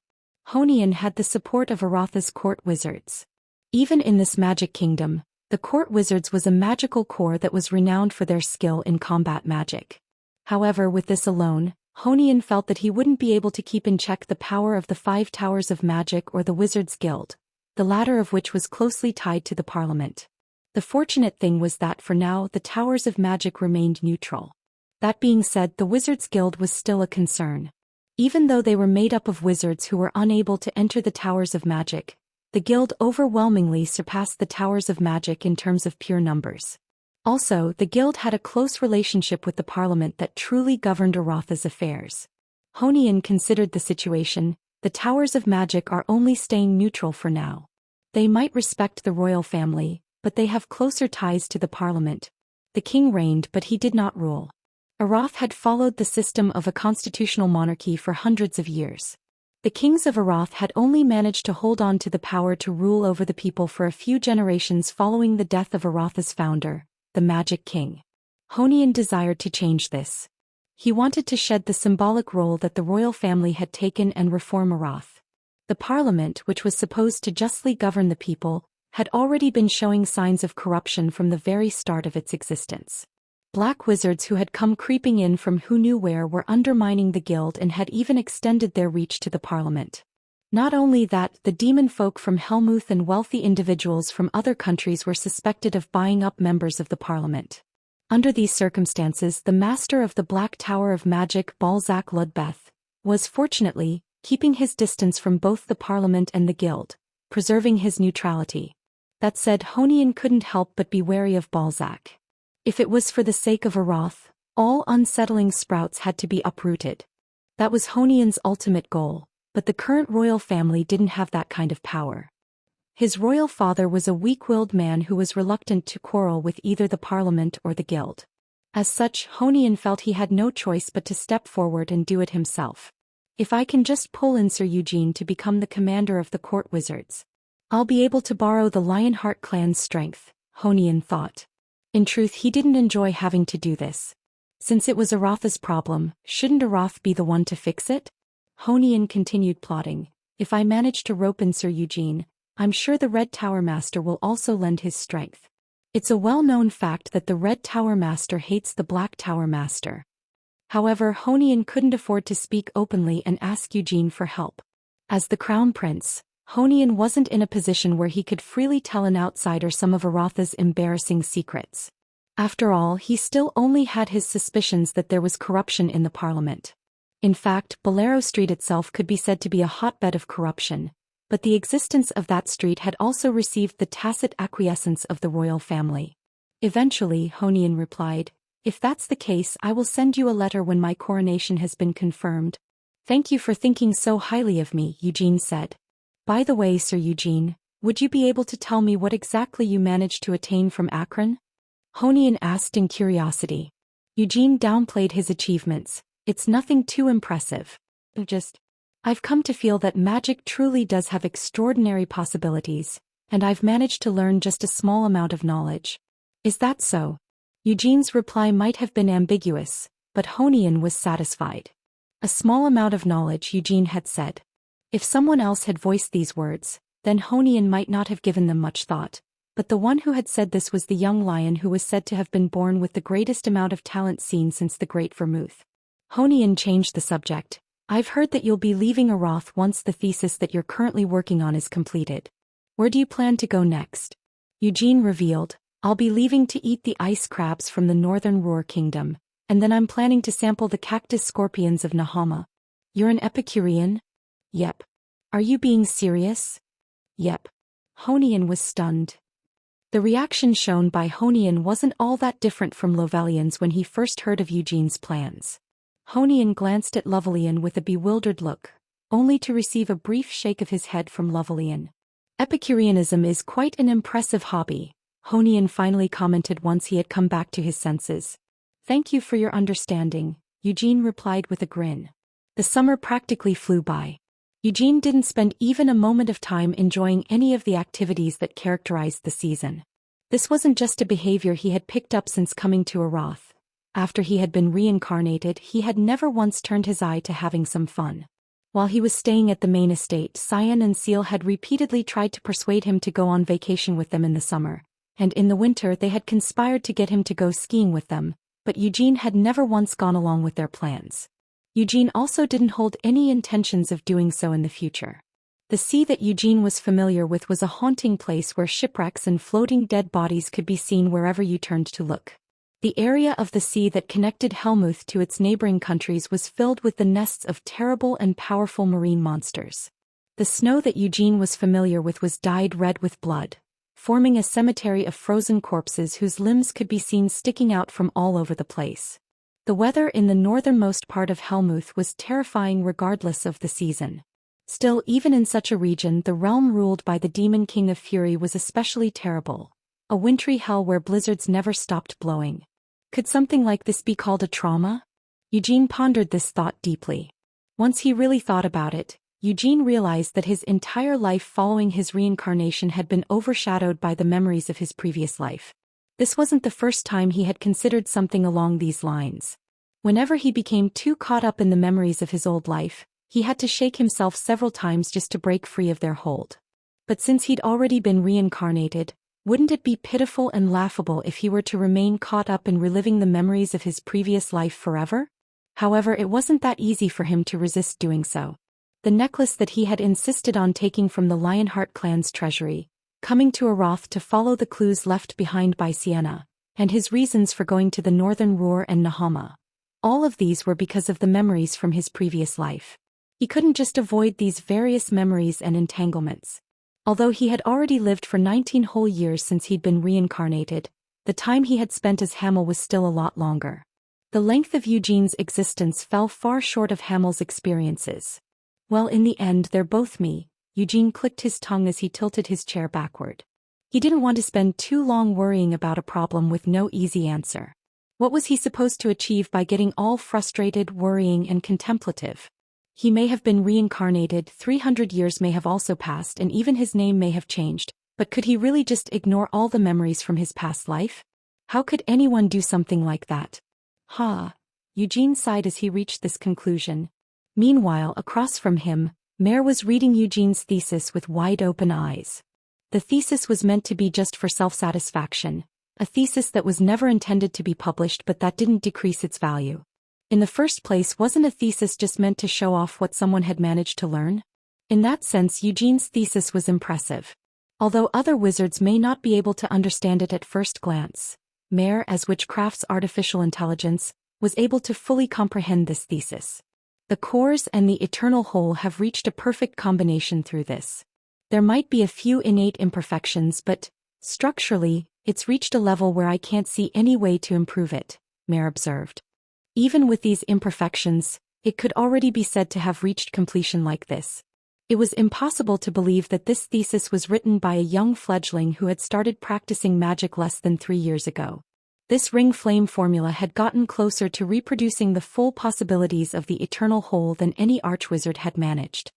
Honian had the support of Arotha's court wizards. Even in this magic kingdom, the court wizards was a magical corps that was renowned for their skill in combat magic. However, with this alone, Honian felt that he wouldn't be able to keep in check the power of the 5 Towers of Magic or the Wizards Guild, the latter of which was closely tied to the parliament. The fortunate thing was that for now the Towers of Magic remained neutral. That being said, the Wizards Guild was still a concern. Even though they were made up of wizards who were unable to enter the Towers of Magic, the guild overwhelmingly surpassed the Towers of Magic in terms of pure numbers. Also, the guild had a close relationship with the parliament that truly governed Arotha's affairs. Honian considered the situation. The Towers of Magic are only staying neutral for now. They might respect the royal family, but they have closer ties to the parliament. The king reigned, but he did not rule. Aroth had followed the system of a constitutional monarchy for hundreds of years. The kings of Aroth had only managed to hold on to the power to rule over the people for a few generations following the death of Arotha's founder, the Magic King. Honian desired to change this. He wanted to shed the symbolic role that the royal family had taken and reform Aroth. The parliament, which was supposed to justly govern the people, had already been showing signs of corruption from the very start of its existence. Black wizards who had come creeping in from who knew where were undermining the guild and had even extended their reach to the parliament. Not only that, the demon folk from Helmuth and wealthy individuals from other countries were suspected of buying up members of the parliament. Under these circumstances, the master of the Black Tower of Magic, Balzac Ludbeth, was fortunately keeping his distance from both the parliament and the guild, preserving his neutrality. That said, Honian couldn't help but be wary of Balzac. If it was for the sake of Aroth, all unsettling sprouts had to be uprooted. That was Honian's ultimate goal, but the current royal family didn't have that kind of power. His royal father was a weak-willed man who was reluctant to quarrel with either the parliament or the guild. As such, Honian felt he had no choice but to step forward and do it himself. If I can just pull in Sir Eugene to become the commander of the court wizards, I'll be able to borrow the Lionheart clan's strength, Honian thought. In truth, he didn't enjoy having to do this. Since it was Arotha's problem, shouldn't Aroth be the one to fix it? Honian continued plotting. If I manage to rope in Sir Eugene, I'm sure the Red Tower Master will also lend his strength. It's a well-known fact that the Red Tower Master hates the Black Tower Master. However, Honian couldn't afford to speak openly and ask Eugene for help. As the Crown Prince, Honian wasn't in a position where he could freely tell an outsider some of Arotha's embarrassing secrets. After all, he still only had his suspicions that there was corruption in the parliament. In fact, Bolero Street itself could be said to be a hotbed of corruption, but the existence of that street had also received the tacit acquiescence of the royal family. Eventually, Honian replied, "If that's the case, I will send you a letter when my coronation has been confirmed." "Thank you for thinking so highly of me," Eugene said. "By the way, Sir Eugene, would you be able to tell me what exactly you managed to attain from Akron?" Honian asked in curiosity. Eugene downplayed his achievements. "It's nothing too impressive. I've come to feel that magic truly does have extraordinary possibilities, and I've managed to learn just a small amount of knowledge." "Is that so?" Eugene's reply might have been ambiguous, but Honian was satisfied. A small amount of knowledge, Eugene had said. If someone else had voiced these words, then Honian might not have given them much thought, but the one who had said this was the young lion who was said to have been born with the greatest amount of talent seen since the Great Vermouth. Honian changed the subject. I've heard that you'll be leaving Aroth once the thesis that you're currently working on is completed. Where do you plan to go next? Eugene revealed, I'll be leaving to eat the ice crabs from the northern Ruhr kingdom, and then I'm planning to sample the cactus scorpions of Nahama. You're an Epicurean? Yep. Are you being serious? Yep. Honian was stunned. The reaction shown by Honian wasn't all that different from Lovelian's when he first heard of Eugene's plans. Honian glanced at Lovelian with a bewildered look, only to receive a brief shake of his head from Lovelian. Epicureanism is quite an impressive hobby, Honian finally commented once he had come back to his senses. Thank you for your understanding, Eugene replied with a grin. The summer practically flew by. Eugene didn't spend even a moment of time enjoying any of the activities that characterized the season. This wasn't just a behavior he had picked up since coming to Aroth. After he had been reincarnated, he had never once turned his eye to having some fun. While he was staying at the main estate, Cyan and Seal had repeatedly tried to persuade him to go on vacation with them in the summer, and in the winter they had conspired to get him to go skiing with them, but Eugene had never once gone along with their plans. Eugene also didn't hold any intentions of doing so in the future. The sea that Eugene was familiar with was a haunting place where shipwrecks and floating dead bodies could be seen wherever you turned to look. The area of the sea that connected Helmuth to its neighboring countries was filled with the nests of terrible and powerful marine monsters. The snow that Eugene was familiar with was dyed red with blood, forming a cemetery of frozen corpses whose limbs could be seen sticking out from all over the place. The weather in the northernmost part of Helmuth was terrifying regardless of the season. Still, even in such a region, the realm ruled by the Demon King of Fury was especially terrible, a wintry hell where blizzards never stopped blowing. Could something like this be called a trauma? Eugene pondered this thought deeply. Once he really thought about it, Eugene realized that his entire life following his reincarnation had been overshadowed by the memories of his previous life. This wasn't the first time he had considered something along these lines. Whenever he became too caught up in the memories of his old life, he had to shake himself several times just to break free of their hold. But since he'd already been reincarnated, wouldn't it be pitiful and laughable if he were to remain caught up in reliving the memories of his previous life forever? However, it wasn't that easy for him to resist doing so. The necklace that he had insisted on taking from the Lionheart clan's treasury, coming to Aroth to follow the clues left behind by Sienna, and his reasons for going to the northern Ruhr and Nahama. All of these were because of the memories from his previous life. He couldn't just avoid these various memories and entanglements. Although he had already lived for 19 whole years since he'd been reincarnated, the time he had spent as Hamel was still a lot longer. The length of Eugene's existence fell far short of Hamel's experiences. Well, in the end, they're both me. Eugene clicked his tongue as he tilted his chair backward. He didn't want to spend too long worrying about a problem with no easy answer. What was he supposed to achieve by getting all frustrated, worrying, and contemplative? He may have been reincarnated, 300 years may have also passed, and even his name may have changed, but could he really just ignore all the memories from his past life? How could anyone do something like that? Eugene sighed as he reached this conclusion. Meanwhile, across from him, Mare was reading Eugene's thesis with wide-open eyes. The thesis was meant to be just for self-satisfaction, a thesis that was never intended to be published, but that didn't decrease its value. In the first place, wasn't a thesis just meant to show off what someone had managed to learn? In that sense, Eugene's thesis was impressive. Although other wizards may not be able to understand it at first glance, Mare, as witchcraft's artificial intelligence, was able to fully comprehend this thesis. The cores and the eternal whole have reached a perfect combination through this. There might be a few innate imperfections, but, structurally, it's reached a level where I can't see any way to improve it, Mare observed. Even with these imperfections, it could already be said to have reached completion like this. It was impossible to believe that this thesis was written by a young fledgling who had started practicing magic less than 3 years ago. This ring flame formula had gotten closer to reproducing the full possibilities of the eternal whole than any archwizard had managed.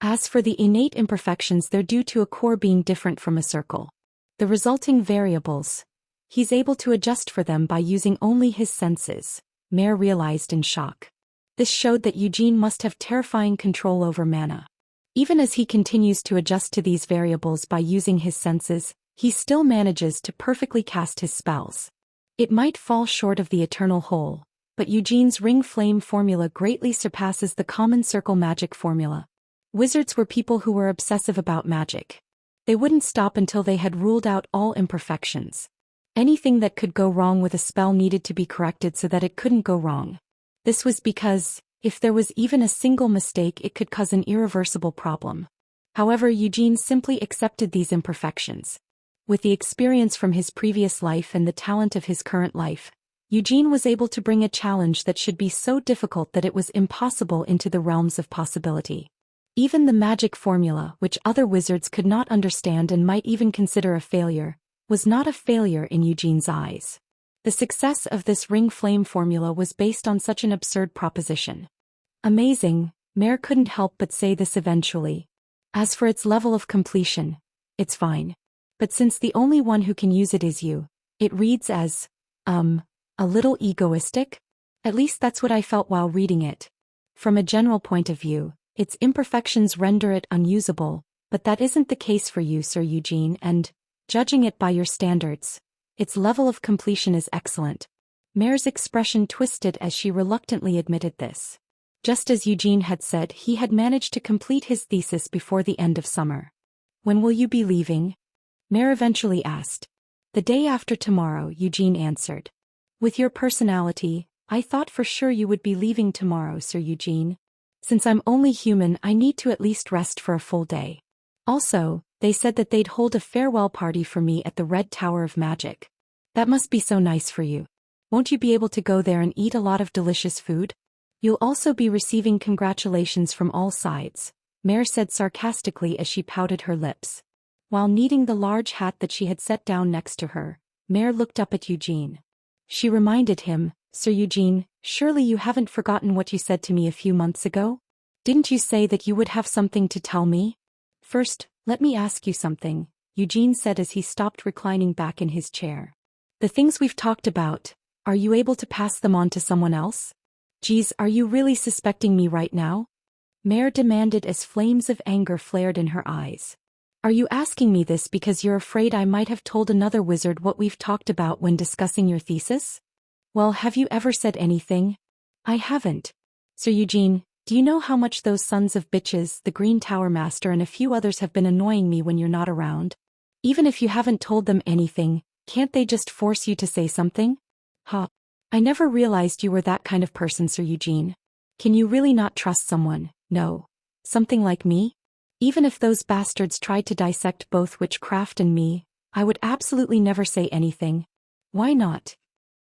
As for the innate imperfections, they're due to a core being different from a circle. The resulting variables, he's able to adjust for them by using only his senses, Mare realized in shock. This showed that Eugene must have terrifying control over mana. Even as he continues to adjust to these variables by using his senses, he still manages to perfectly cast his spells. It might fall short of the eternal whole, but Eugene's ring flame formula greatly surpasses the common circle magic formula. Wizards were people who were obsessive about magic. They wouldn't stop until they had ruled out all imperfections. Anything that could go wrong with a spell needed to be corrected so that it couldn't go wrong. This was because, if there was even a single mistake, it could cause an irreversible problem. However, Eugene simply accepted these imperfections. With the experience from his previous life and the talent of his current life, Eugene was able to bring a challenge that should be so difficult that it was impossible into the realms of possibility. Even the magic formula, which other wizards could not understand and might even consider a failure, was not a failure in Eugene's eyes. The success of this ring flame formula was based on such an absurd proposition. Amazing, Mare couldn't help but say this eventually. As for its level of completion, it's fine. But since the only one who can use it is you, it reads as, a little egoistic? At least that's what I felt while reading it. From a general point of view, its imperfections render it unusable, but that isn't the case for you, Sir Eugene, and, judging it by your standards, its level of completion is excellent. Mare's expression twisted as she reluctantly admitted this. Just as Eugene had said, he had managed to complete his thesis before the end of summer. When will you be leaving? Mare eventually asked. The day after tomorrow, Eugene answered. With your personality, I thought for sure you would be leaving tomorrow, Sir Eugene. Since I'm only human, I need to at least rest for a full day. Also, they said that they'd hold a farewell party for me at the Red Tower of Magic. That must be so nice for you. Won't you be able to go there and eat a lot of delicious food? You'll also be receiving congratulations from all sides, Mare said sarcastically as she pouted her lips. While kneading the large hat that she had set down next to her, Mare looked up at Eugene. She reminded him, Sir Eugene, surely you haven't forgotten what you said to me a few months ago? Didn't you say that you would have something to tell me? First, let me ask you something, Eugene said as he stopped reclining back in his chair. The things we've talked about, are you able to pass them on to someone else? Geez, are you really suspecting me right now? Mare demanded as flames of anger flared in her eyes. Are you asking me this because you're afraid I might have told another wizard what we've talked about when discussing your thesis? Well, have you ever said anything? I haven't. Sir Eugene, do you know how much those sons of bitches, the Green Tower Master and a few others have been annoying me when you're not around? Even if you haven't told them anything, can't they just force you to say something? Huh. I never realized you were that kind of person, Sir Eugene. Can you really not trust someone? No. Something like me? Even if those bastards tried to dissect both witchcraft and me, I would absolutely never say anything. Why not?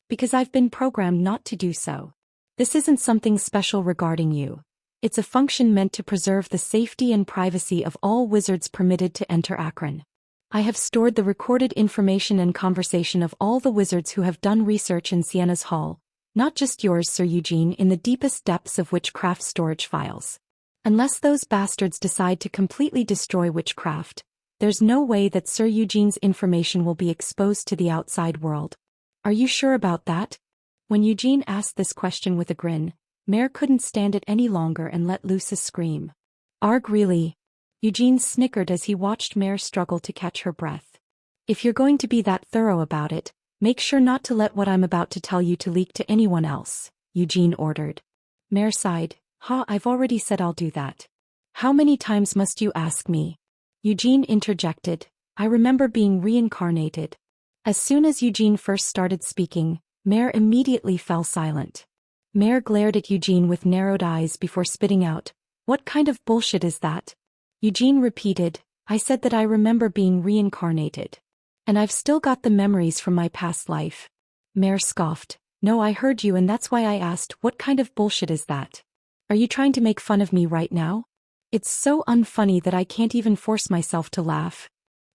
Because I've been programmed not to do so. This isn't something special regarding you. It's a function meant to preserve the safety and privacy of all wizards permitted to enter Akron. I have stored the recorded information and conversation of all the wizards who have done research in Sienna's Hall, not just yours, Sir Eugene, in the deepest depths of witchcraft storage files. Unless those bastards decide to completely destroy witchcraft, there's no way that Sir Eugene's information will be exposed to the outside world. Are you sure about that? When Eugene asked this question with a grin, Mare couldn't stand it any longer and let loose a scream. Arg, really? Eugene snickered as he watched Mare struggle to catch her breath. If you're going to be that thorough about it, make sure not to let what I'm about to tell you to leak to anyone else, Eugene ordered. Mare sighed. I've already said I'll do that. How many times must you ask me? Eugene interjected. I remember being reincarnated. As soon as Eugene first started speaking, Mare immediately fell silent. Mare glared at Eugene with narrowed eyes before spitting out. What kind of bullshit is that? Eugene repeated, I said that I remember being reincarnated. And I've still got the memories from my past life. Mare scoffed. No, I heard you, and that's why I asked, what kind of bullshit is that? Are you trying to make fun of me right now? It's so unfunny that I can't even force myself to laugh.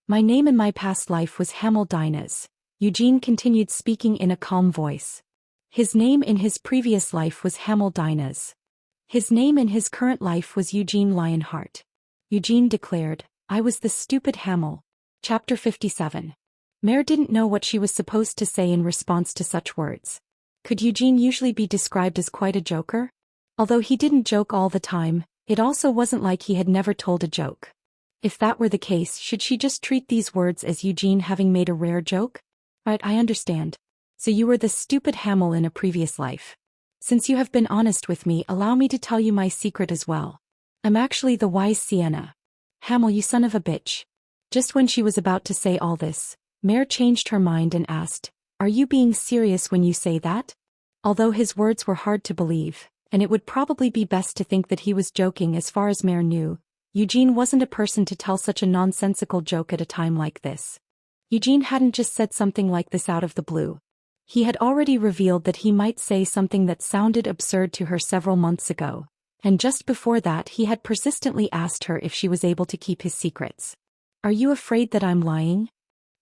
My name in my past life was Hamel Dinez. Eugene continued speaking in a calm voice. His name in his previous life was Hamel Dinez. His name in his current life was Eugene Lionheart. Eugene declared, I was the stupid Hamel. Chapter 57. Mare didn't know what she was supposed to say in response to such words. Could Eugene usually be described as quite a joker? Although he didn't joke all the time, it also wasn't like he had never told a joke. If that were the case, should she just treat these words as Eugene having made a rare joke? Right, I understand. So you were the stupid Hamel in a previous life. Since you have been honest with me, allow me to tell you my secret as well. I'm actually the wise Sienna. Hamel, you son of a bitch. Just when she was about to say all this, Mare changed her mind and asked, "Are you being serious when you say that?" Although his words were hard to believe, and it would probably be best to think that he was joking as far as Mare knew, Eugene wasn't a person to tell such a nonsensical joke at a time like this. Eugene hadn't just said something like this out of the blue. He had already revealed that he might say something that sounded absurd to her several months ago, and just before that he had persistently asked her if she was able to keep his secrets. "Are you afraid that I'm lying?"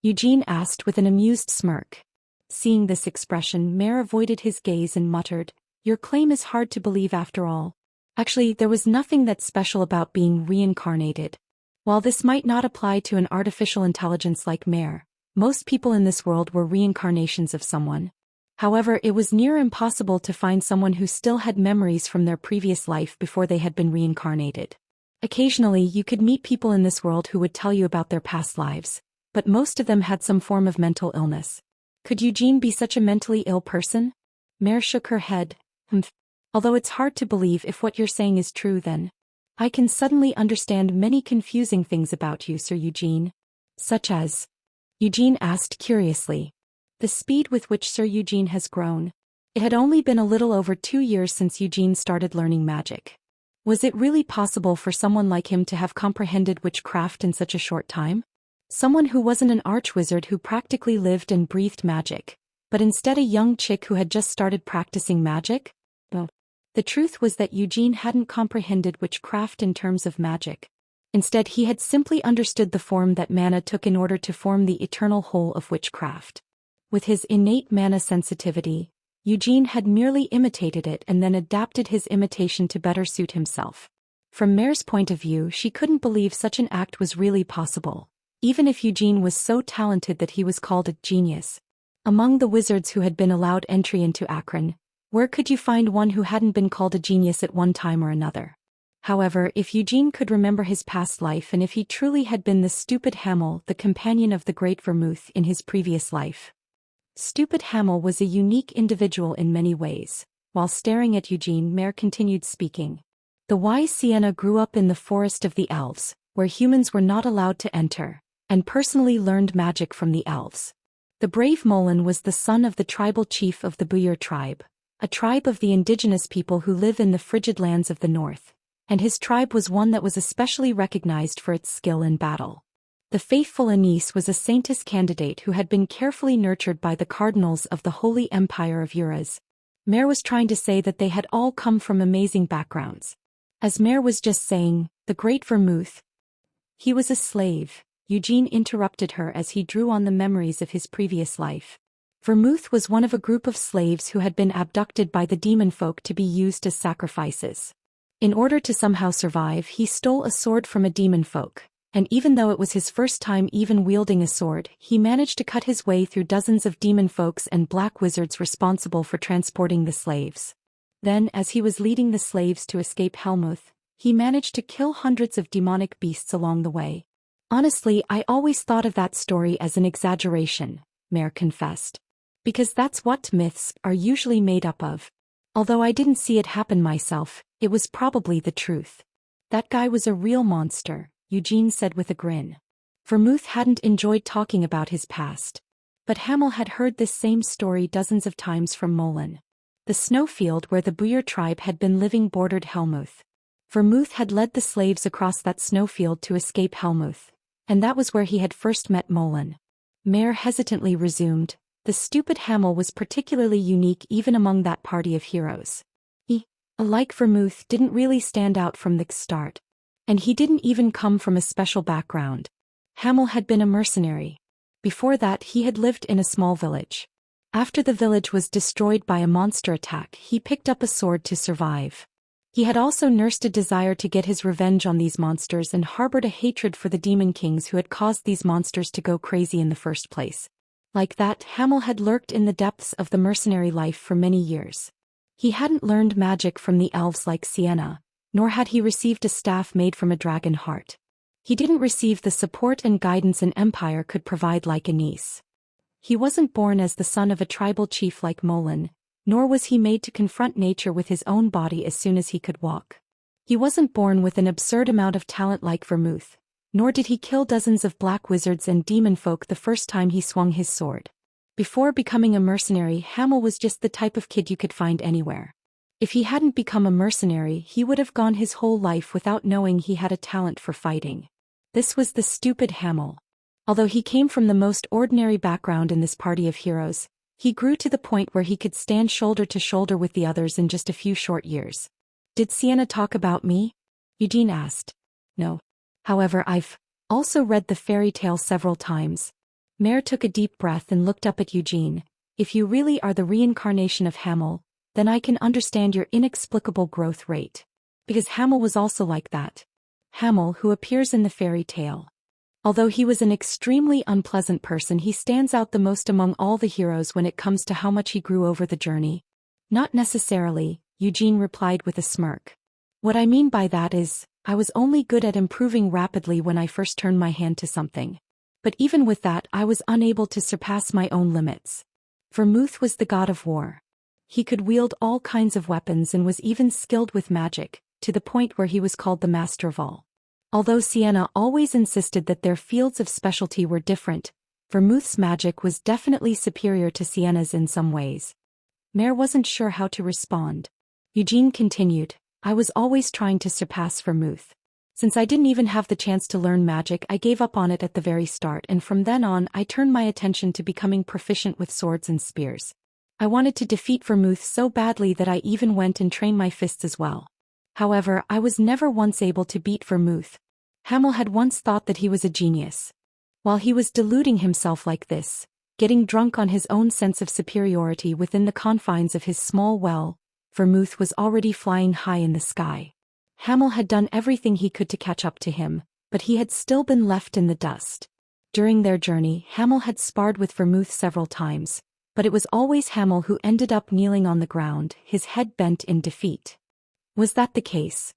Eugene asked with an amused smirk. Seeing this expression, Mare avoided his gaze and muttered, "Your claim is hard to believe after all. Actually, there was nothing that special about being reincarnated. While this might not apply to an artificial intelligence like Mare, most people in this world were reincarnations of someone. However, it was near impossible to find someone who still had memories from their previous life before they had been reincarnated. Occasionally, you could meet people in this world who would tell you about their past lives, but most of them had some form of mental illness. Could Eugene be such a mentally ill person? Mare shook her head. Although it's hard to believe if what you're saying is true, then I can suddenly understand many confusing things about you, Sir Eugene. Such as? Eugene asked curiously. The speed with which Sir Eugene has grown. It had only been a little over 2 years since Eugene started learning magic. Was it really possible for someone like him to have comprehended witchcraft in such a short time? Someone who wasn't an archwizard who practically lived and breathed magic, but instead a young chick who had just started practicing magic? No. The truth was that Eugene hadn't comprehended witchcraft in terms of magic. Instead, he had simply understood the form that mana took in order to form the eternal whole of witchcraft. With his innate mana sensitivity, Eugene had merely imitated it and then adapted his imitation to better suit himself. From Mare's point of view, she couldn't believe such an act was really possible, even if Eugene was so talented that he was called a genius. Among the wizards who had been allowed entry into Akron, where could you find one who hadn't been called a genius at one time or another? However, if Eugene could remember his past life and if he truly had been the stupid Hamel, the companion of the great Vermouth in his previous life. Stupid Hamel was a unique individual in many ways. While staring at Eugene, Mare continued speaking. The wise Sienna grew up in the forest of the elves, where humans were not allowed to enter, and personally learned magic from the elves. The brave Molin was the son of the tribal chief of the Buyur tribe, a tribe of the indigenous people who live in the frigid lands of the north, and his tribe was one that was especially recognized for its skill in battle. The faithful Anise was a saintess candidate who had been carefully nurtured by the cardinals of the Holy Empire of Uras. Mare was trying to say that they had all come from amazing backgrounds. As Mare was just saying, the great Vermouth. He was a slave, Eugene interrupted her as he drew on the memories of his previous life. Vermouth was one of a group of slaves who had been abducted by the demon folk to be used as sacrifices. In order to somehow survive, he stole a sword from a demon folk, and even though it was his first time even wielding a sword, he managed to cut his way through dozens of demon folks and black wizards responsible for transporting the slaves. Then, as he was leading the slaves to escape Helmuth, he managed to kill hundreds of demonic beasts along the way. Honestly, I always thought of that story as an exaggeration, Mare confessed. Because that's what myths are usually made up of. Although I didn't see it happen myself, it was probably the truth. That guy was a real monster, Eugene said with a grin. Vermouth hadn't enjoyed talking about his past. But Hamel had heard this same story dozens of times from Molin. The snowfield where the Buyur tribe had been living bordered Helmuth. Vermouth had led the slaves across that snowfield to escape Helmuth, and that was where he had first met Molin. Mare hesitantly resumed. The stupid Hamel was particularly unique even among that party of heroes. He, like Vermouth, didn't really stand out from the start. And he didn't even come from a special background. Hamel had been a mercenary. Before that, he had lived in a small village. After the village was destroyed by a monster attack, he picked up a sword to survive. He had also nursed a desire to get his revenge on these monsters and harbored a hatred for the demon kings who had caused these monsters to go crazy in the first place. Like that, Hamel had lurked in the depths of the mercenary life for many years. He hadn't learned magic from the elves like Sienna, nor had he received a staff made from a dragon heart. He didn't receive the support and guidance an empire could provide like a niece. He wasn't born as the son of a tribal chief like Molin, nor was he made to confront nature with his own body as soon as he could walk. He wasn't born with an absurd amount of talent like Vermouth, nor did he kill dozens of black wizards and demon folk the first time he swung his sword. Before becoming a mercenary, Hamel was just the type of kid you could find anywhere. If he hadn't become a mercenary, he would have gone his whole life without knowing he had a talent for fighting. This was the stupid Hamel. Although he came from the most ordinary background in this party of heroes, he grew to the point where he could stand shoulder to shoulder with the others in just a few short years. Did Sienna talk about me? Eugene asked. No. However, I've also read the fairy tale several times. Mare took a deep breath and looked up at Eugene. If you really are the reincarnation of Hamel, then I can understand your inexplicable growth rate. Because Hamel was also like that. Hamel, who appears in the fairy tale. Although he was an extremely unpleasant person, he stands out the most among all the heroes when it comes to how much he grew over the journey. Not necessarily, Eugene replied with a smirk. What I mean by that is, I was only good at improving rapidly when I first turned my hand to something. But even with that, I was unable to surpass my own limits. Vermouth was the god of war. He could wield all kinds of weapons and was even skilled with magic, to the point where he was called the master of all. Although Sienna always insisted that their fields of specialty were different, Vermouth's magic was definitely superior to Sienna's in some ways. Mare wasn't sure how to respond. Eugene continued, I was always trying to surpass Vermouth. Since I didn't even have the chance to learn magic, I gave up on it at the very start, and from then on I turned my attention to becoming proficient with swords and spears. I wanted to defeat Vermouth so badly that I even went and trained my fists as well. However, I was never once able to beat Vermouth. Hamel had once thought that he was a genius. While he was deluding himself like this, getting drunk on his own sense of superiority within the confines of his small well, Vermouth was already flying high in the sky. Hamel had done everything he could to catch up to him, but he had still been left in the dust. During their journey, Hamel had sparred with Vermouth several times, but it was always Hamel who ended up kneeling on the ground, his head bent in defeat. Was that the case?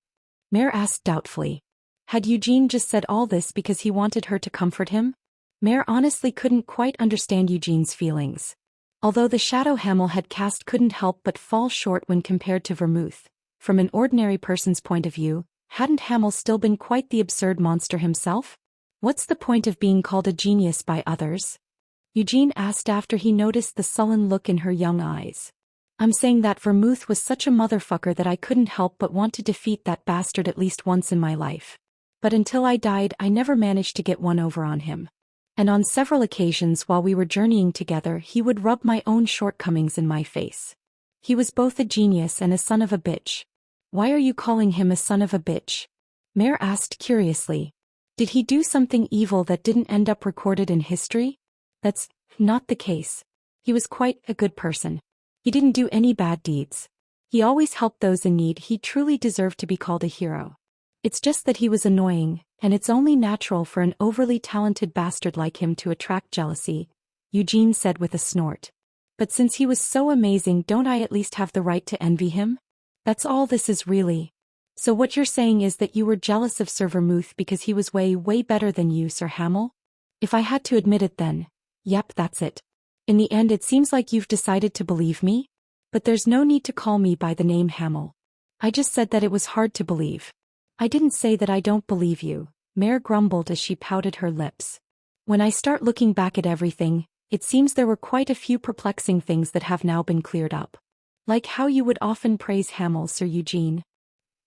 Mare asked doubtfully. Had Eugene just said all this because he wanted her to comfort him? Mare honestly couldn't quite understand Eugene's feelings. Although the shadow Hamel had cast couldn't help but fall short when compared to Vermouth, from an ordinary person's point of view, hadn't Hamel still been quite the absurd monster himself? What's the point of being called a genius by others? Eugene asked after he noticed the sullen look in her young eyes. I'm saying that Vermouth was such a motherfucker that I couldn't help but want to defeat that bastard at least once in my life. But until I died, I never managed to get one over on him. And on several occasions while we were journeying together, he would rub my own shortcomings in my face. He was both a genius and a son of a bitch. Why are you calling him a son of a bitch? Mare asked curiously. Did he do something evil that didn't end up recorded in history? That's not the case. He was quite a good person. He didn't do any bad deeds. He always helped those in need. He truly deserved to be called a hero. It's just that he was annoying, and it's only natural for an overly talented bastard like him to attract jealousy, Eugene said with a snort. But since he was so amazing, don't I at least have the right to envy him? That's all this is really. So what you're saying is that you were jealous of Sir Vermouth because he was way better than you, Sir Hamel? If I had to admit it then, yep, that's it. In the end, it seems like you've decided to believe me? But there's no need to call me by the name Hamel. I just said that it was hard to believe. I didn't say that I don't believe you, Mare grumbled as she pouted her lips. When I start looking back at everything, it seems there were quite a few perplexing things that have now been cleared up. Like how you would often praise Hamel, Sir Eugene.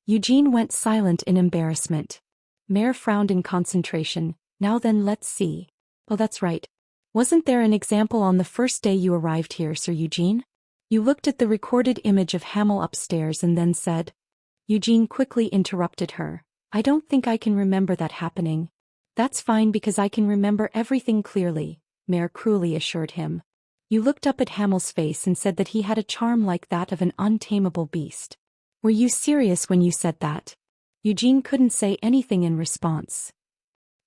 Eugene went silent in embarrassment. Mare frowned in concentration. Now then, let's see. Oh, that's right. Wasn't there an example on the first day you arrived here, Sir Eugene? You looked at the recorded image of Hamel upstairs and then said. Eugene quickly interrupted her. I don't think I can remember that happening. That's fine because I can remember everything clearly, Mare cruelly assured him. You looked up at Hamel's face and said that he had a charm like that of an untamable beast. Were you serious when you said that? Eugene couldn't say anything in response.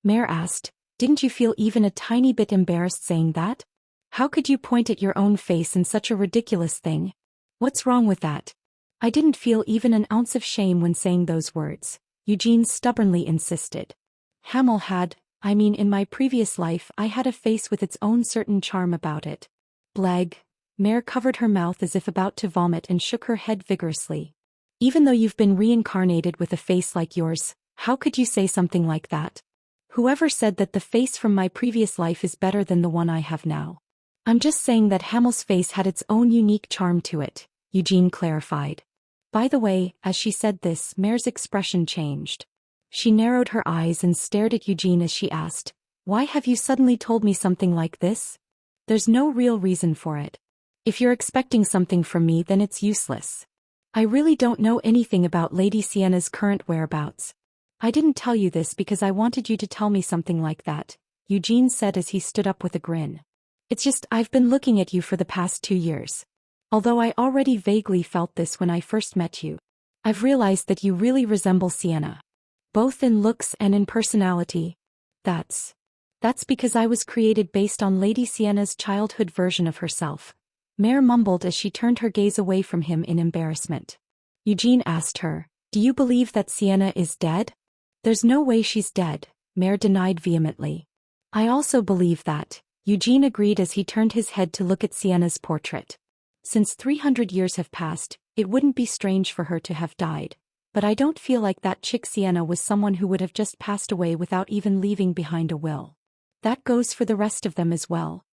Mare asked, didn't you feel even a tiny bit embarrassed saying that? How could you point at your own face in such a ridiculous thing? What's wrong with that? I didn't feel even an ounce of shame when saying those words, Eugene stubbornly insisted. Hamel had, I mean in my previous life I had a face with its own certain charm about it. Bleg. Mare covered her mouth as if about to vomit and shook her head vigorously. Even though you've been reincarnated with a face like yours, how could you say something like that? Whoever said that the face from my previous life is better than the one I have now? I'm just saying that Hamel's face had its own unique charm to it, Eugene clarified. By the way, as she said this, Mare's expression changed. She narrowed her eyes and stared at Eugene as she asked, "Why have you suddenly told me something like this? There's no real reason for it. If you're expecting something from me, then it's useless. I really don't know anything about Lady Sienna's current whereabouts. I didn't tell you this because I wanted you to tell me something like that," Eugene said as he stood up with a grin. "It's just I've been looking at you for the past 2 years. Although I already vaguely felt this when I first met you, I've realized that you really resemble Sienna. Both in looks and in personality. That's because I was created based on Lady Sienna's childhood version of herself," Mare mumbled as she turned her gaze away from him in embarrassment. Eugene asked her, "Do you believe that Sienna is dead?" "There's no way she's dead," Mare denied vehemently. "I also believe that," Eugene agreed as he turned his head to look at Sienna's portrait. "Since 300 years have passed, it wouldn't be strange for her to have died. But I don't feel like that chick Sienna was someone who would have just passed away without even leaving behind a will. That goes for the rest of them as well."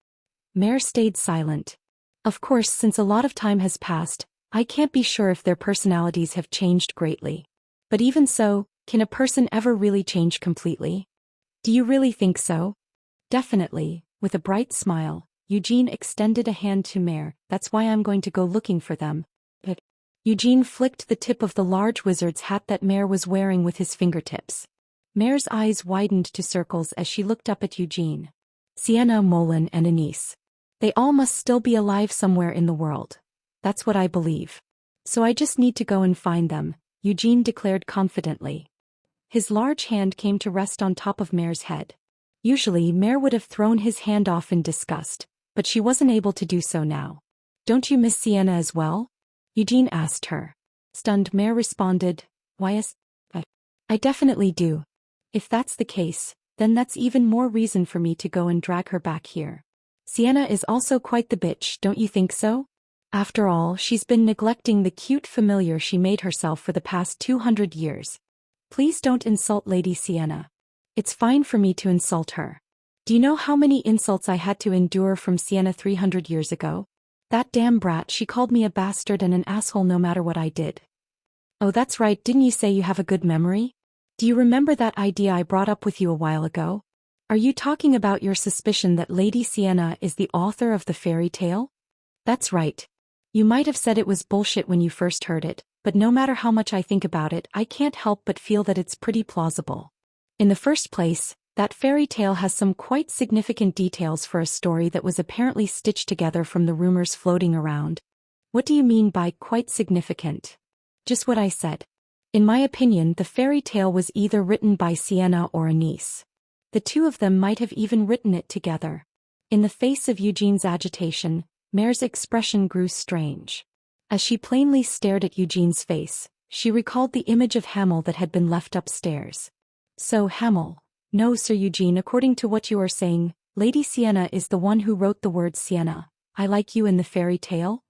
Mare stayed silent. Of course, since a lot of time has passed, I can't be sure if their personalities have changed greatly. But even so, can a person ever really change completely? Do you really think so? Definitely, with a bright smile, Eugene extended a hand to Mare. "That's why I'm going to go looking for them." But Eugene flicked the tip of the large wizard's hat that Mare was wearing with his fingertips. Mare's eyes widened to circles as she looked up at Eugene. "Sienna, Molin, and Anise. They all must still be alive somewhere in the world. That's what I believe. So I just need to go and find them," Eugene declared confidently. His large hand came to rest on top of Mare's head. Usually Mare would have thrown his hand off in disgust, but she wasn't able to do so now. "Don't you miss Sienna as well?" Eugene asked her. Stunned, Mare responded, "Why yes, I definitely do. If that's the case, then that's even more reason for me to go and drag her back here. Sienna is also quite the bitch, don't you think so? After all, she's been neglecting the cute familiar she made herself for the past 200 years. Please don't insult Lady Sienna. It's fine for me to insult her. Do you know how many insults I had to endure from Sienna 300 years ago? That damn brat, she called me a bastard and an asshole no matter what I did." "Oh, that's right, didn't you say you have a good memory? Do you remember that idea I brought up with you a while ago? Are you talking about your suspicion that Lady Sienna is the author of the fairy tale?" "That's right. You might have said it was bullshit when you first heard it, but no matter how much I think about it, I can't help but feel that it's pretty plausible. In the first place, that fairy tale has some quite significant details for a story that was apparently stitched together from the rumors floating around." "What do you mean by quite significant?" "Just what I said. In my opinion, the fairy tale was either written by Sienna or Anise. The two of them might have even written it together." In the face of Eugene's agitation, Mare's expression grew strange. As she plainly stared at Eugene's face, she recalled the image of Hamel that had been left upstairs. "So Hamel." "No, Sir Eugene, according to what you are saying, Lady Sienna is the one who wrote the word Sienna, I like you in the fairy tale?"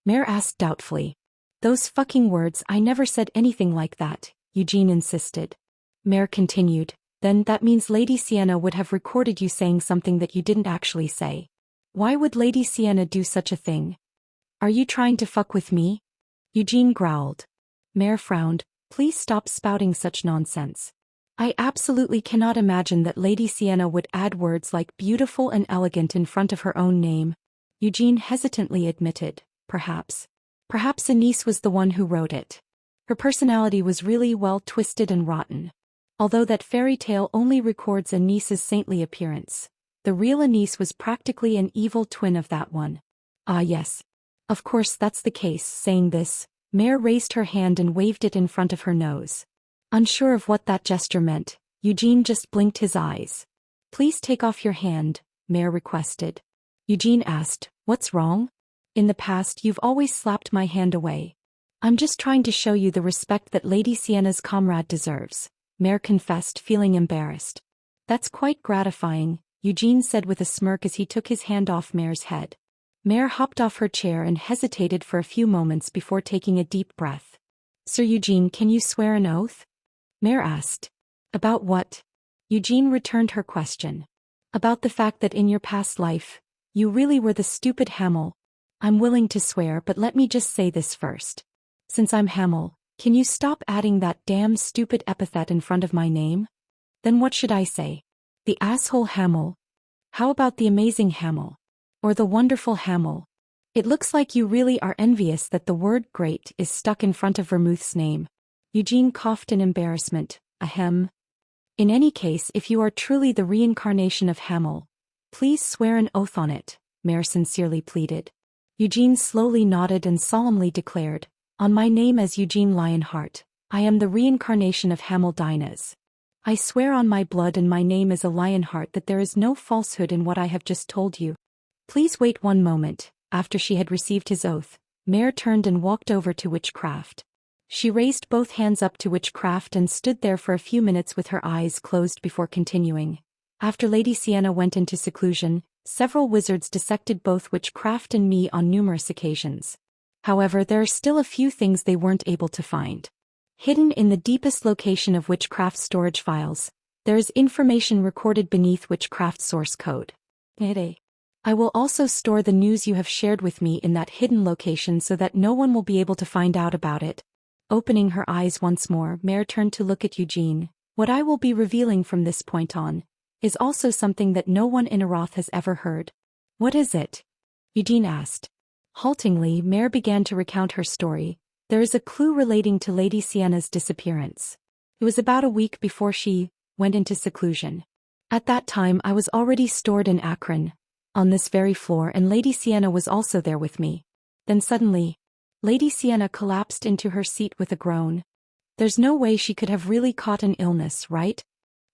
Mare asked doubtfully. "Those fucking words, I never said anything like that," Eugene insisted. Mare continued, "Then that means Lady Sienna would have recorded you saying something that you didn't actually say. Why would Lady Sienna do such a thing? Are you trying to fuck with me?" Eugene growled. Mare frowned. "Please stop spouting such nonsense. I absolutely cannot imagine that Lady Sienna would add words like beautiful and elegant in front of her own name." Eugene hesitantly admitted, "Perhaps Anise was the one who wrote it. Her personality was really well twisted and rotten. Although that fairy tale only records Anise's saintly appearance, the real Anise was practically an evil twin of that one." "Ah yes. Of course that's the case." Saying this, Mare raised her hand and waved it in front of her nose. Unsure of what that gesture meant, Eugene just blinked his eyes. "Please take off your hand," Mare requested. Eugene asked, "What's wrong? In the past you've always slapped my hand away." "I'm just trying to show you the respect that Lady Sienna's comrade deserves," Mare confessed, feeling embarrassed. That's quite gratifying, Eugene said with a smirk as he took his hand off Mare's head. Mare hopped off her chair and hesitated for a few moments before taking a deep breath. Sir Eugene, can you swear an oath? Mare asked. About what? Eugene returned her question. About the fact that in your past life, you really were the stupid Hamel. I'm willing to swear, but let me just say this first. Since I'm Hamel, can you stop adding that damn stupid epithet in front of my name? Then what should I say? The asshole Hamel? How about the amazing Hamel? Or the wonderful Hamel? It looks like you really are envious that the word great is stuck in front of Vermouth's name. Eugene coughed in embarrassment. Ahem. In any case, if you are truly the reincarnation of Hamel, please swear an oath on it, Mare sincerely pleaded. Eugene slowly nodded and solemnly declared, on my name as Eugene Lionheart, I am the reincarnation of Hamel Dinah's. I swear on my blood and my name as a Lionheart that there is no falsehood in what I have just told you. Please wait one moment. After she had received his oath, Mare turned and walked over to Witchcraft. She raised both hands up to Witchcraft and stood there for a few minutes with her eyes closed before continuing. After Lady Sienna went into seclusion, several wizards dissected both Witchcraft and me on numerous occasions. However, there are still a few things they weren't able to find. Hidden in the deepest location of Witchcraft's storage files, there is information recorded beneath Witchcraft's source code. I will also store the news you have shared with me in that hidden location so that no one will be able to find out about it. Opening her eyes once more, Mare turned to look at Eugene. What I will be revealing from this point on is also something that no one in Aroth has ever heard. What is it? Eugene asked. Haltingly, Mare began to recount her story. There is a clue relating to Lady Sienna's disappearance. It was about a week before she went into seclusion. At that time I was already stored in Akron, on this very floor, and Lady Sienna was also there with me. Then suddenly, Lady Sienna collapsed into her seat with a groan. There's no way she could have really caught an illness, right?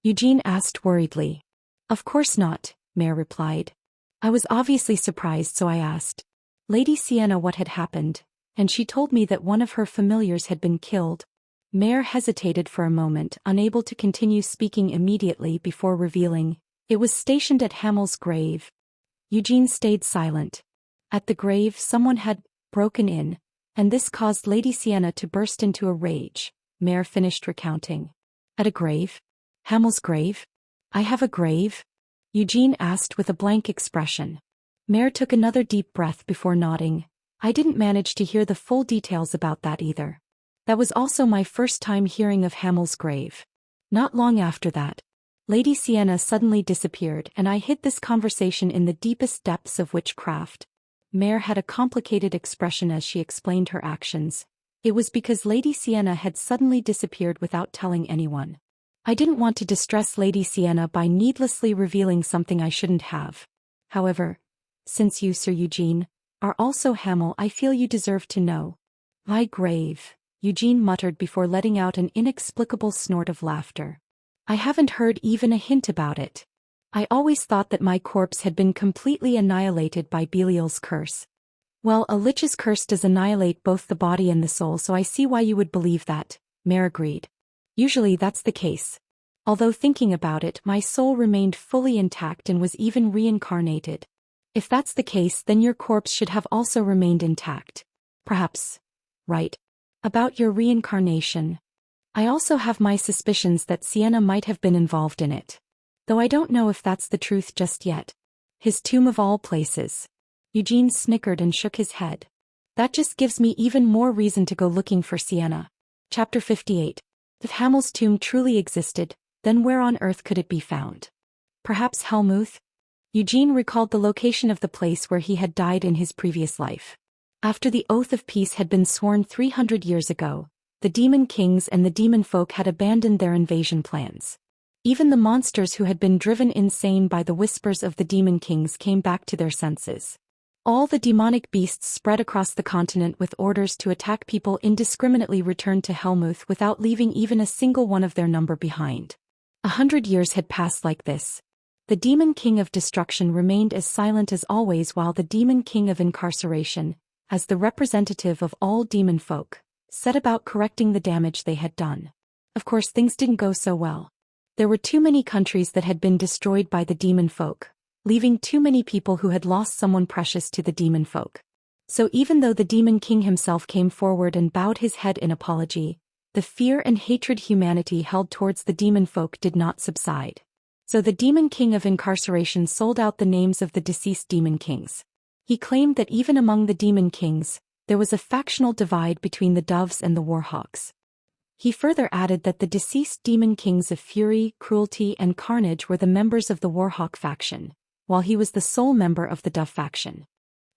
Eugene asked worriedly. Of course not, Mare replied. I was obviously surprised, so I asked Lady Sienna what had happened, and she told me that one of her familiars had been killed. Mare hesitated for a moment, unable to continue speaking immediately before revealing. It was stationed at Hamel's grave. Eugene stayed silent. At the grave, someone had broken in, and this caused Lady Sienna to burst into a rage. Mare finished recounting. At a grave? Hamel's grave? I have a grave? Eugene asked with a blank expression. Mare took another deep breath before nodding. I didn't manage to hear the full details about that either. That was also my first time hearing of Hamel's grave. Not long after that, Lady Sienna suddenly disappeared, and I hid this conversation in the deepest depths of Witchcraft. Mare had a complicated expression as she explained her actions. It was because Lady Sienna had suddenly disappeared without telling anyone. I didn't want to distress Lady Sienna by needlessly revealing something I shouldn't have. However, since you, Sir Eugene, are also Hamel, I feel you deserve to know. My grave, Eugene muttered before letting out an inexplicable snort of laughter. I haven't heard even a hint about it. I always thought that my corpse had been completely annihilated by Belial's curse. Well, a lich's curse does annihilate both the body and the soul, so I see why you would believe that, Mare agreed. Usually that's the case. Although thinking about it, my soul remained fully intact and was even reincarnated. If that's the case, then your corpse should have also remained intact. Perhaps. Right. About your reincarnation. I also have my suspicions that Sienna might have been involved in it. Though I don't know if that's the truth just yet. His tomb of all places. Eugene snickered and shook his head. That just gives me even more reason to go looking for Sienna. Chapter 58. If Hamel's tomb truly existed, then where on earth could it be found? Perhaps Helmuth? Eugene recalled the location of the place where he had died in his previous life. After the oath of peace had been sworn 300 years ago, the demon kings and the demon folk had abandoned their invasion plans. Even the monsters who had been driven insane by the whispers of the demon kings came back to their senses. All the demonic beasts spread across the continent with orders to attack people indiscriminately returned to Helmuth without leaving even a single one of their number behind. 100 years had passed like this. The demon king of destruction remained as silent as always, while the demon king of incarceration, as the representative of all demon folk, set about correcting the damage they had done. Of course, things didn't go so well. There were too many countries that had been destroyed by the demon folk, leaving too many people who had lost someone precious to the demon folk. So even though the demon king himself came forward and bowed his head in apology, the fear and hatred humanity held towards the demon folk did not subside. So the demon king of incarceration sold out the names of the deceased demon kings. He claimed that even among the demon kings, there was a factional divide between the doves and the warhawks. He further added that the deceased demon kings of fury, cruelty, and carnage were the members of the warhawk faction, while he was the sole member of the dove faction.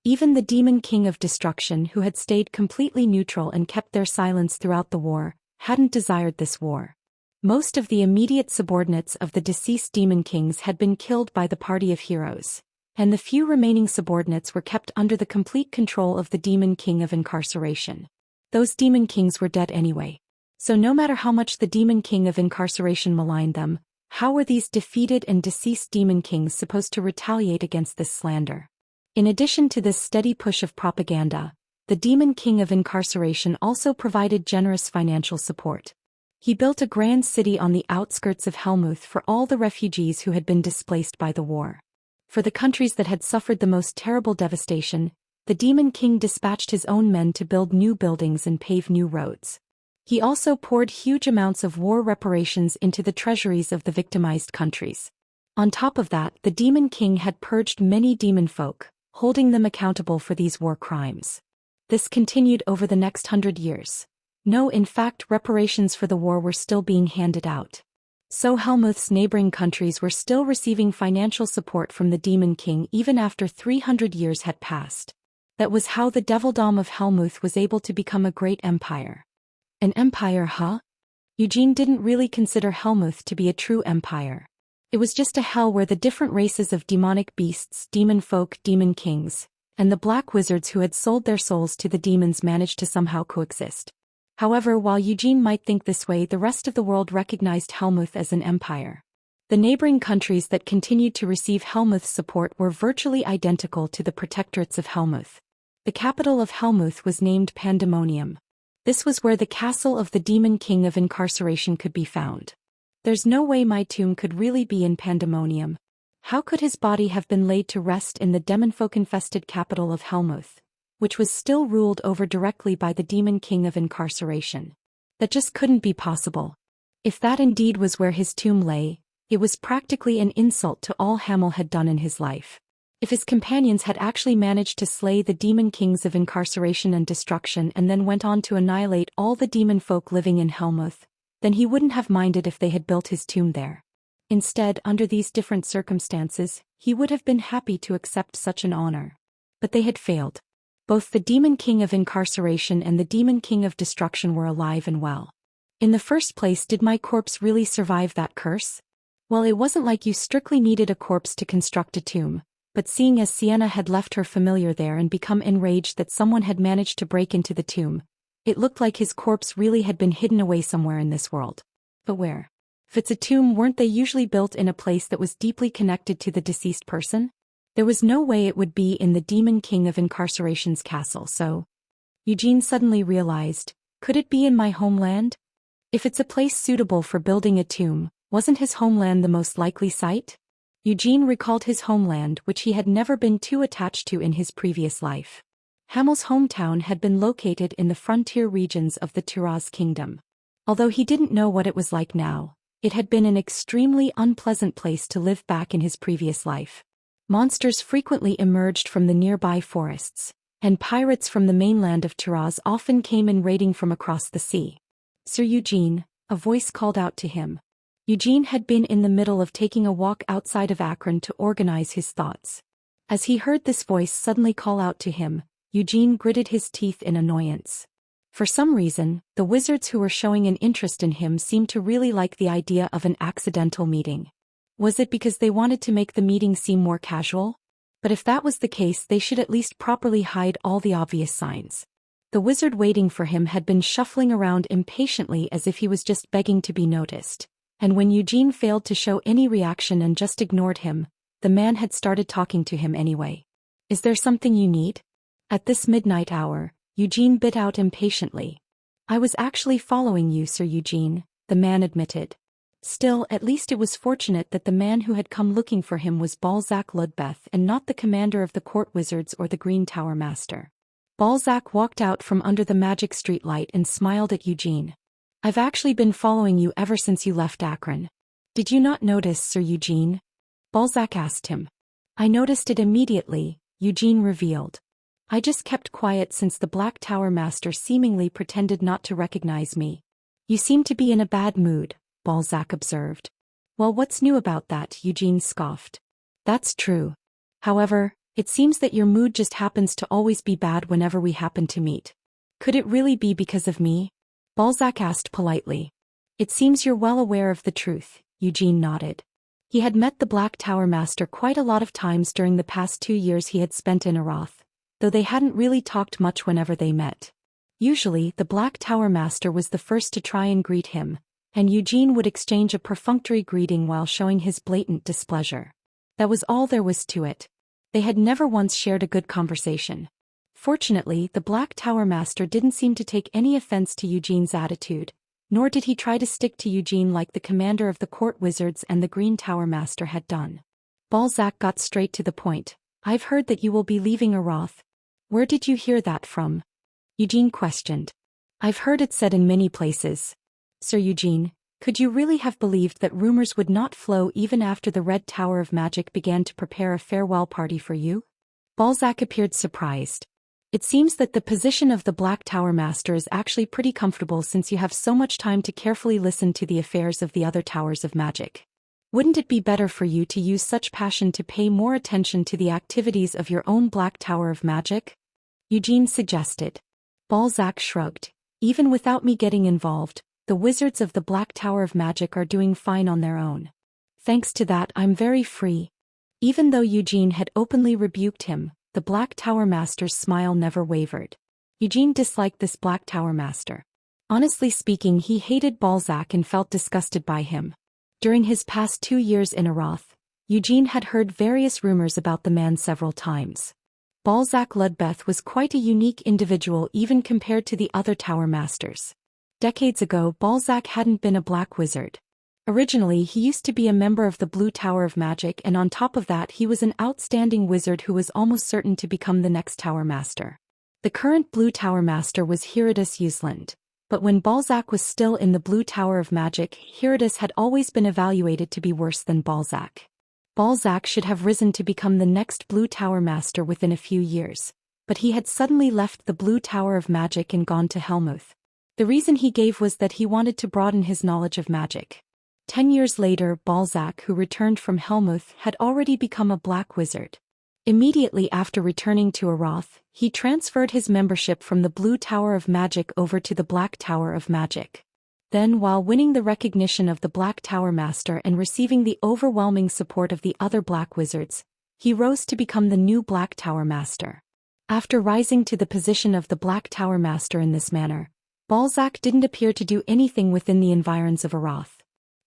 Even the demon king of destruction, who had stayed completely neutral and kept their silence throughout the war, hadn't desired this war. Most of the immediate subordinates of the deceased demon kings had been killed by the party of heroes, and the few remaining subordinates were kept under the complete control of the demon king of incarceration. Those demon kings were dead anyway. So no matter how much the demon king of incarceration maligned them, how were these defeated and deceased demon kings supposed to retaliate against this slander? In addition to this steady push of propaganda, the demon king of incarceration also provided generous financial support. He built a grand city on the outskirts of Helmuth for all the refugees who had been displaced by the war. For the countries that had suffered the most terrible devastation, the demon king dispatched his own men to build new buildings and pave new roads. He also poured huge amounts of war reparations into the treasuries of the victimized countries. On top of that, the demon king had purged many demon folk, holding them accountable for these war crimes. This continued over the next 100 years. No, in fact, reparations for the war were still being handed out. So Helmuth's neighboring countries were still receiving financial support from the demon king even after 300 years had passed. That was how the Devildom of Helmuth was able to become a great empire. An empire, huh? Eugene didn't really consider Helmuth to be a true empire. It was just a hell where the different races of demonic beasts, demon folk, demon kings, and the black wizards who had sold their souls to the demons managed to somehow coexist. However, while Eugene might think this way, the rest of the world recognized Helmuth as an empire. The neighboring countries that continued to receive Helmuth's support were virtually identical to the protectorates of Helmuth. The capital of Helmuth was named Pandemonium. This was where the castle of the demon king of incarceration could be found. There's no way my tomb could really be in Pandemonium. How could his body have been laid to rest in the demonfolk-infested capital of Helmuth, which was still ruled over directly by the demon king of incarceration? That just couldn't be possible. If that indeed was where his tomb lay, it was practically an insult to all Hamel had done in his life. If his companions had actually managed to slay the demon kings of incarceration and destruction and then went on to annihilate all the demon folk living in Helmuth, then he wouldn't have minded if they had built his tomb there. Instead, under these different circumstances, he would have been happy to accept such an honor. But they had failed. Both the demon king of incarceration and the demon king of destruction were alive and well. In the first place, did my corpse really survive that curse? Well, it wasn't like you strictly needed a corpse to construct a tomb, but seeing as Sienna had left her familiar there and become enraged that someone had managed to break into the tomb, it looked like his corpse really had been hidden away somewhere in this world. But where? If it's a tomb, weren't they usually built in a place that was deeply connected to the deceased person? There was no way it would be in the demon king of incarceration's castle, so Eugene suddenly realized, could it be in my homeland? If it's a place suitable for building a tomb, wasn't his homeland the most likely site? Eugene recalled his homeland, which he had never been too attached to in his previous life. Hamel's hometown had been located in the frontier regions of the Tiraz kingdom. Although he didn't know what it was like now, it had been an extremely unpleasant place to live back in his previous life. Monsters frequently emerged from the nearby forests, and pirates from the mainland of Tiraz often came in raiding from across the sea. Sir Eugene, a voice called out to him. Eugene had been in the middle of taking a walk outside of Akron to organize his thoughts. As he heard this voice suddenly call out to him, Eugene gritted his teeth in annoyance. For some reason, the wizards who were showing an interest in him seemed to really like the idea of an accidental meeting. Was it because they wanted to make the meeting seem more casual? But if that was the case, they should at least properly hide all the obvious signs. The wizard waiting for him had been shuffling around impatiently as if he was just begging to be noticed. And when Eugene failed to show any reaction and just ignored him, the man had started talking to him anyway. Is there something you need? At this midnight hour, Eugene bit out impatiently. I was actually following you, Sir Eugene, the man admitted. Still, at least it was fortunate that the man who had come looking for him was Balzac Ludbeth and not the commander of the court wizards or the Green Tower Master. Balzac walked out from under the magic streetlight and smiled at Eugene. "I've actually been following you ever since you left Akron. Did you not notice, Sir Eugene?" Balzac asked him. "I noticed it immediately," Eugene revealed. "I just kept quiet since the Black Tower Master seemingly pretended not to recognize me." "You seem to be in a bad mood," Balzac observed. "Well, what's new about that?" Eugene scoffed. "That's true. However, it seems that your mood just happens to always be bad whenever we happen to meet. Could it really be because of me?" Balzac asked politely. "It seems you're well aware of the truth," Eugene nodded. He had met the Black Tower Master quite a lot of times during the past 2 years he had spent in Arath, though they hadn't really talked much whenever they met. Usually, the Black Tower Master was the first to try and greet him, and Eugene would exchange a perfunctory greeting while showing his blatant displeasure. That was all there was to it. They had never once shared a good conversation. Fortunately, the Black Tower Master didn't seem to take any offense to Eugene's attitude, nor did he try to stick to Eugene like the commander of the court wizards and the Green Tower Master had done. Balzac got straight to the point. "I've heard that you will be leaving Arath. Where did you hear that from?" Eugene questioned. "I've heard it said in many places. Sir Eugene, could you really have believed that rumors would not flow even after the Red Tower of Magic began to prepare a farewell party for you?" Balzac appeared surprised. "It seems that the position of the Black Tower Master is actually pretty comfortable since you have so much time to carefully listen to the affairs of the other towers of magic. Wouldn't it be better for you to use such passion to pay more attention to the activities of your own Black Tower of Magic?" Eugene suggested. Balzac shrugged. "Even without me getting involved, the wizards of the Black Tower of Magic are doing fine on their own. Thanks to that, I'm very free." Even though Eugene had openly rebuked him, the Black Tower Master's smile never wavered. Eugene disliked this Black Tower Master. Honestly speaking, he hated Balzac and felt disgusted by him. During his past 2 years in Arath, Eugene had heard various rumors about the man several times. Balzac Ludbeth was quite a unique individual even compared to the other Tower Masters. Decades ago, Balzac hadn't been a black wizard. Originally, he used to be a member of the Blue Tower of Magic, and on top of that he was an outstanding wizard who was almost certain to become the next Tower Master. The current Blue Tower Master was Herodis Usland, but when Balzac was still in the Blue Tower of Magic, Herodis had always been evaluated to be worse than Balzac. Balzac should have risen to become the next Blue Tower Master within a few years, but he had suddenly left the Blue Tower of Magic and gone to Helmuth. The reason he gave was that he wanted to broaden his knowledge of magic. 10 years later, Balzac, who returned from Helmuth, had already become a black wizard. Immediately after returning to Arath, he transferred his membership from the Blue Tower of Magic over to the Black Tower of Magic. Then, while winning the recognition of the Black Tower Master and receiving the overwhelming support of the other black wizards, he rose to become the new Black Tower Master. After rising to the position of the Black Tower Master in this manner, Balzac didn't appear to do anything within the environs of Arath.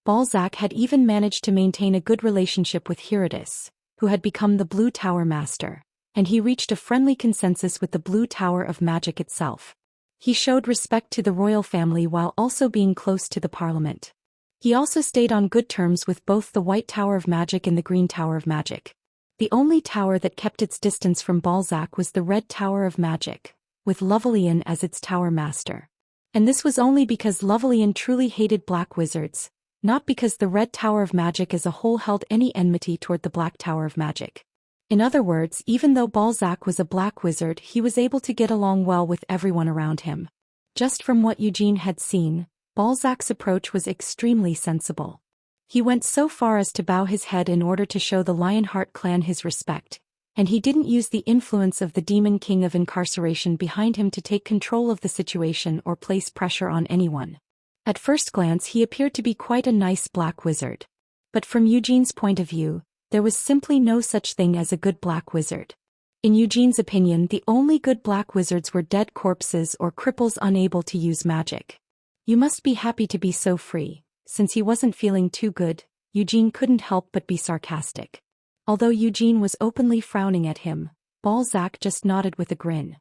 Balzac had even managed to maintain a good relationship with Herodis, who had become the Blue Tower Master, and he reached a friendly consensus with the Blue Tower of Magic itself. He showed respect to the royal family while also being close to the Parliament. He also stayed on good terms with both the White Tower of Magic and the Green Tower of Magic. The only tower that kept its distance from Balzac was the Red Tower of Magic, with Lovelian as its Tower Master. And this was only because Lovelian truly hated black wizards, not because the Red Tower of Magic as a whole held any enmity toward the Black Tower of Magic. In other words, even though Balzac was a black wizard, he was able to get along well with everyone around him. Just from what Eugene had seen, Balzac's approach was extremely sensible. He went so far as to bow his head in order to show the Lionheart clan his respect, and he didn't use the influence of the Demon King of Incarceration behind him to take control of the situation or place pressure on anyone. At first glance, he appeared to be quite a nice black wizard. But from Eugene's point of view, there was simply no such thing as a good black wizard. In Eugene's opinion, the only good black wizards were dead corpses or cripples unable to use magic. "You must be happy to be so free." Since he wasn't feeling too good, Eugene couldn't help but be sarcastic. Although Eugene was openly frowning at him, Balzac just nodded with a grin.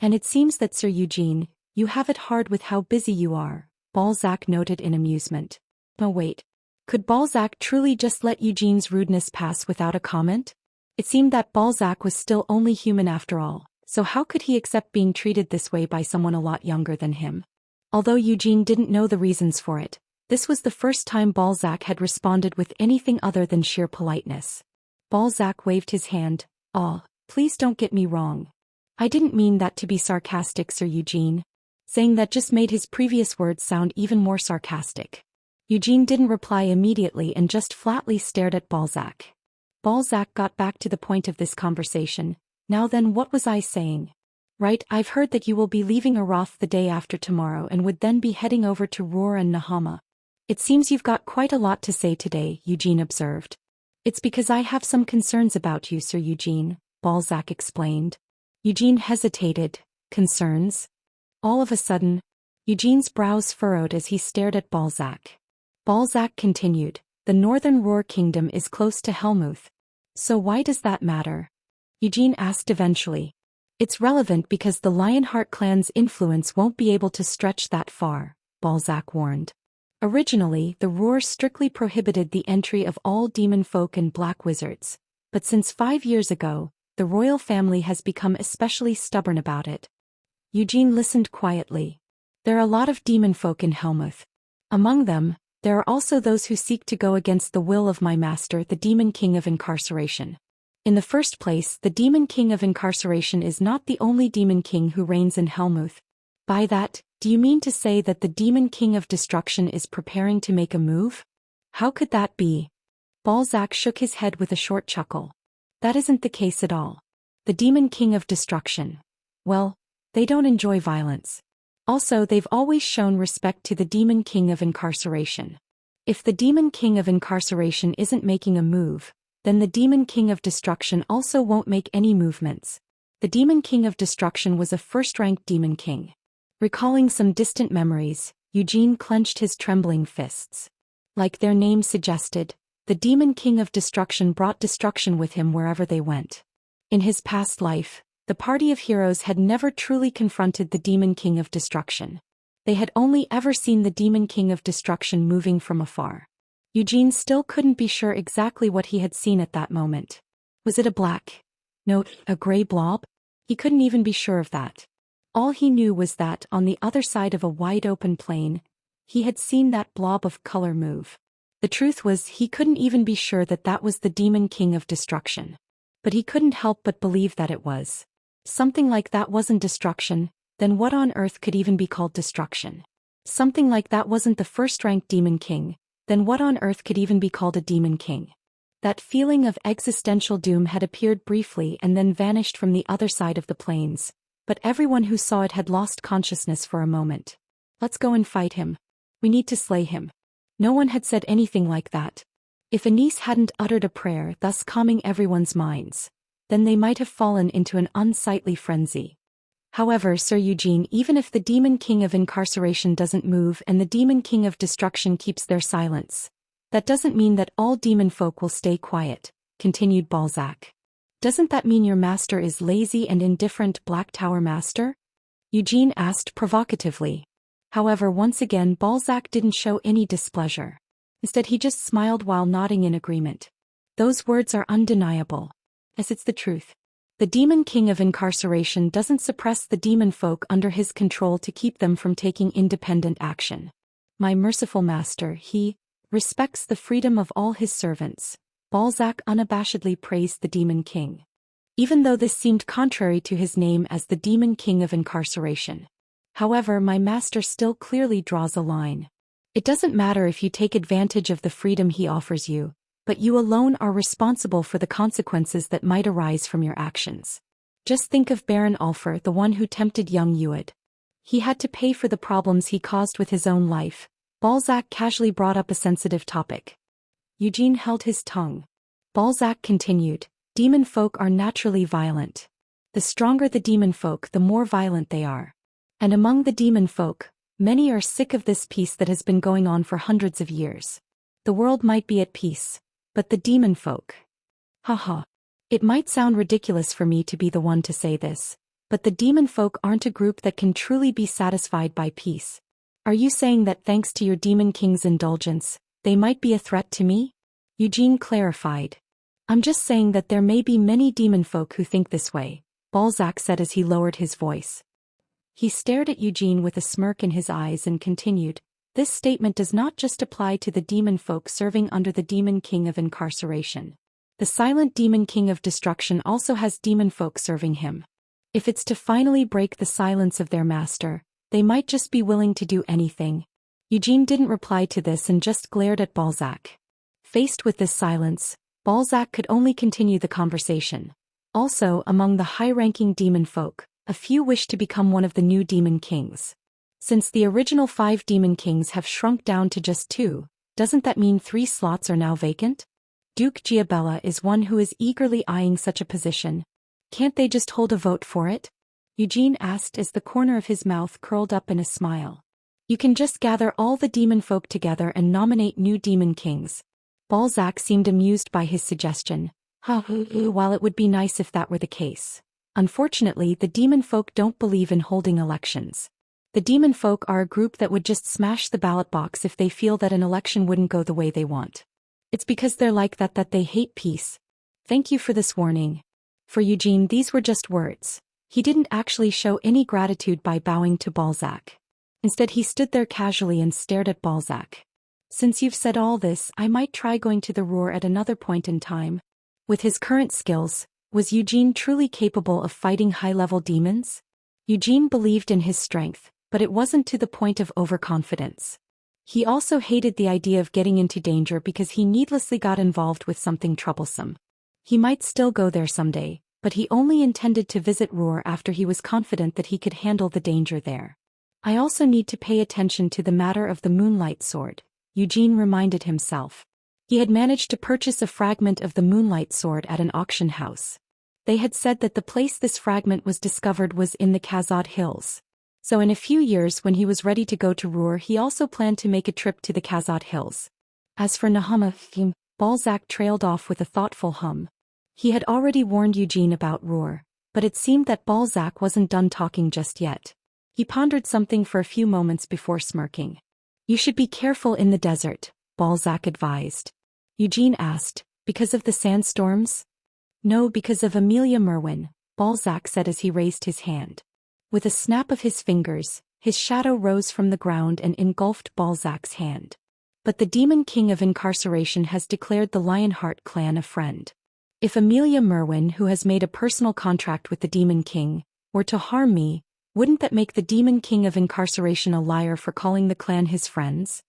"And it seems that, Sir Eugene, you have it hard with how busy you are," Balzac noted in amusement. "Oh wait. Could Balzac truly just let Eugene's rudeness pass without a comment? It seemed that Balzac was still only human after all, so how could he accept being treated this way by someone a lot younger than him? Although Eugene didn't know the reasons for it, this was the first time Balzac had responded with anything other than sheer politeness. Balzac waved his hand. "Ah, please don't get me wrong. I didn't mean that to be sarcastic, Sir Eugene." Saying that just made his previous words sound even more sarcastic. Eugene didn't reply immediately and just flatly stared at Balzac. Balzac got back to the point of this conversation. "Now then, what was I saying? Right, I've heard that you will be leaving Arath the day after tomorrow and would then be heading over to Roer and Nahama. It seems you've got quite a lot to say today," Eugene observed. "It's because I have some concerns about you, Sir Eugene," Balzac explained. Eugene hesitated. Concerns? All of a sudden, Eugene's brows furrowed as he stared at Balzac. Balzac continued, "The northern Roer kingdom is close to Helmuth. So why does that matter?" Eugene asked eventually. "It's relevant because the Lionheart clan's influence won't be able to stretch that far," Balzac warned. Originally, the Roer strictly prohibited the entry of all demon folk and black wizards, but since 5 years ago, the royal family has become especially stubborn about it. Eugene listened quietly. "There are a lot of demon folk in Helmuth. Among them, there are also those who seek to go against the will of my master, the Demon King of Incarceration. In the first place, the Demon King of Incarceration is not the only Demon King who reigns in Helmuth. By that, do you mean to say that the Demon King of Destruction is preparing to make a move? How could that be?" Balzac shook his head with a short chuckle. "That isn't the case at all. The Demon King of Destruction, well, they don't enjoy violence. Also, they've always shown respect to the Demon King of Incarceration. If the Demon King of Incarceration isn't making a move, then the Demon King of Destruction also won't make any movements. The Demon King of Destruction was a first-ranked Demon King." Recalling some distant memories, Eugene clenched his trembling fists. Like their name suggested, the Demon King of Destruction brought destruction with him wherever they went. In his past life, the party of heroes had never truly confronted the Demon King of Destruction. They had only ever seen the Demon King of Destruction moving from afar. Eugene still couldn't be sure exactly what he had seen at that moment. Was it a black? No, a gray blob? He couldn't even be sure of that. All he knew was that, on the other side of a wide-open plain, he had seen that blob of color move. The truth was, he couldn't even be sure that that was the Demon King of Destruction. But he couldn't help but believe that it was. Something like that wasn't destruction, then what on earth could even be called destruction? Something like that wasn't the first-ranked Demon King, then what on earth could even be called a Demon King? That feeling of existential doom had appeared briefly and then vanished from the other side of the plains. But everyone who saw it had lost consciousness for a moment. "Let's go and fight him. We need to slay him." No one had said anything like that. If Anise hadn't uttered a prayer, thus calming everyone's minds, then they might have fallen into an unsightly frenzy. However, Sir Eugene, even if the Demon King of Incarceration doesn't move and the Demon King of Destruction keeps their silence, that doesn't mean that all demon folk will stay quiet, continued Balzac. "Doesn't that mean your master is lazy and indifferent, Black Tower Master?" Eugene asked provocatively. However, once again Balzac didn't show any displeasure. Instead, he just smiled while nodding in agreement. "Those words are undeniable. As it's the truth. The Demon King of Incarceration doesn't suppress the demon folk under his control to keep them from taking independent action. My merciful master, he respects the freedom of all his servants." Balzac unabashedly praised the Demon King. Even though this seemed contrary to his name as the Demon King of Incarceration. "However, my master still clearly draws a line. It doesn't matter if you take advantage of the freedom he offers you, but you alone are responsible for the consequences that might arise from your actions. Just think of Baron Ulfer, the one who tempted young Uad. He had to pay for the problems he caused with his own life." Balzac casually brought up a sensitive topic. Eugene held his tongue. Balzac continued, "Demon folk are naturally violent. The stronger the demon folk, the more violent they are. And among the demon folk, many are sick of this peace that has been going on for hundreds of years. The world might be at peace, but the demon folk. Haha. It might sound ridiculous for me to be the one to say this, but the demon folk aren't a group that can truly be satisfied by peace. Are you saying that thanks to your Demon King's indulgence, They might be a threat to me? Eugene clarified. I'm just saying that there may be many demon folk who think this way, Balzac said as he lowered his voice. He stared at Eugene with a smirk in his eyes and continued, this statement does not just apply to the demon folk serving under the demon king of incarceration. The silent demon king of destruction also has demon folk serving him. If it's to finally break the silence of their master, they might just be willing to do anything. Eugene didn't reply to this and just glared at Balzac. Faced with this silence, Balzac could only continue the conversation. Also, among the high-ranking demon folk, a few wish to become one of the new demon kings. Since the original 5 demon kings have shrunk down to just 2, doesn't that mean 3 slots are now vacant? Duke Giabella is one who is eagerly eyeing such a position. Can't they just hold a vote for it? Eugene asked as the corner of his mouth curled up in a smile. You can just gather all the demon folk together and nominate new demon kings. Balzac seemed amused by his suggestion. While it would be nice if that were the case. Unfortunately, the demon folk don't believe in holding elections. The demon folk are a group that would just smash the ballot box if they feel that an election wouldn't go the way they want. It's because they're like that they hate peace. Thank you for this warning. For Eugene, these were just words. He didn't actually show any gratitude by bowing to Balzac. Instead, he stood there casually and stared at Balzac. Since you've said all this, I might try going to the Ruhr at another point in time. With his current skills, was Eugene truly capable of fighting high-level demons? Eugene believed in his strength, but it wasn't to the point of overconfidence. He also hated the idea of getting into danger because he needlessly got involved with something troublesome. He might still go there someday, but he only intended to visit Ruhr after he was confident that he could handle the danger there. I also need to pay attention to the matter of the Moonlight Sword, Eugene reminded himself. He had managed to purchase a fragment of the Moonlight Sword at an auction house. They had said that the place this fragment was discovered was in the Kazad Hills. So in a few years when he was ready to go to Ruhr, he also planned to make a trip to the Kazad Hills. As for Nahama, Balzac trailed off with a thoughtful hum. He had already warned Eugene about Ruhr, but it seemed that Balzac wasn't done talking just yet. He pondered something for a few moments before smirking. You should be careful in the desert, Balzac advised. Eugene asked, because of the sandstorms? No, because of Amelia Merwin, Balzac said as he raised his hand. With a snap of his fingers, his shadow rose from the ground and engulfed Balzac's hand. But the Demon King of Incarceration has declared the Lionheart clan a friend. If Amelia Merwin, who has made a personal contract with the Demon King, were to harm me, wouldn't that make the Demon King of Incarceration a liar for calling the clan his friends?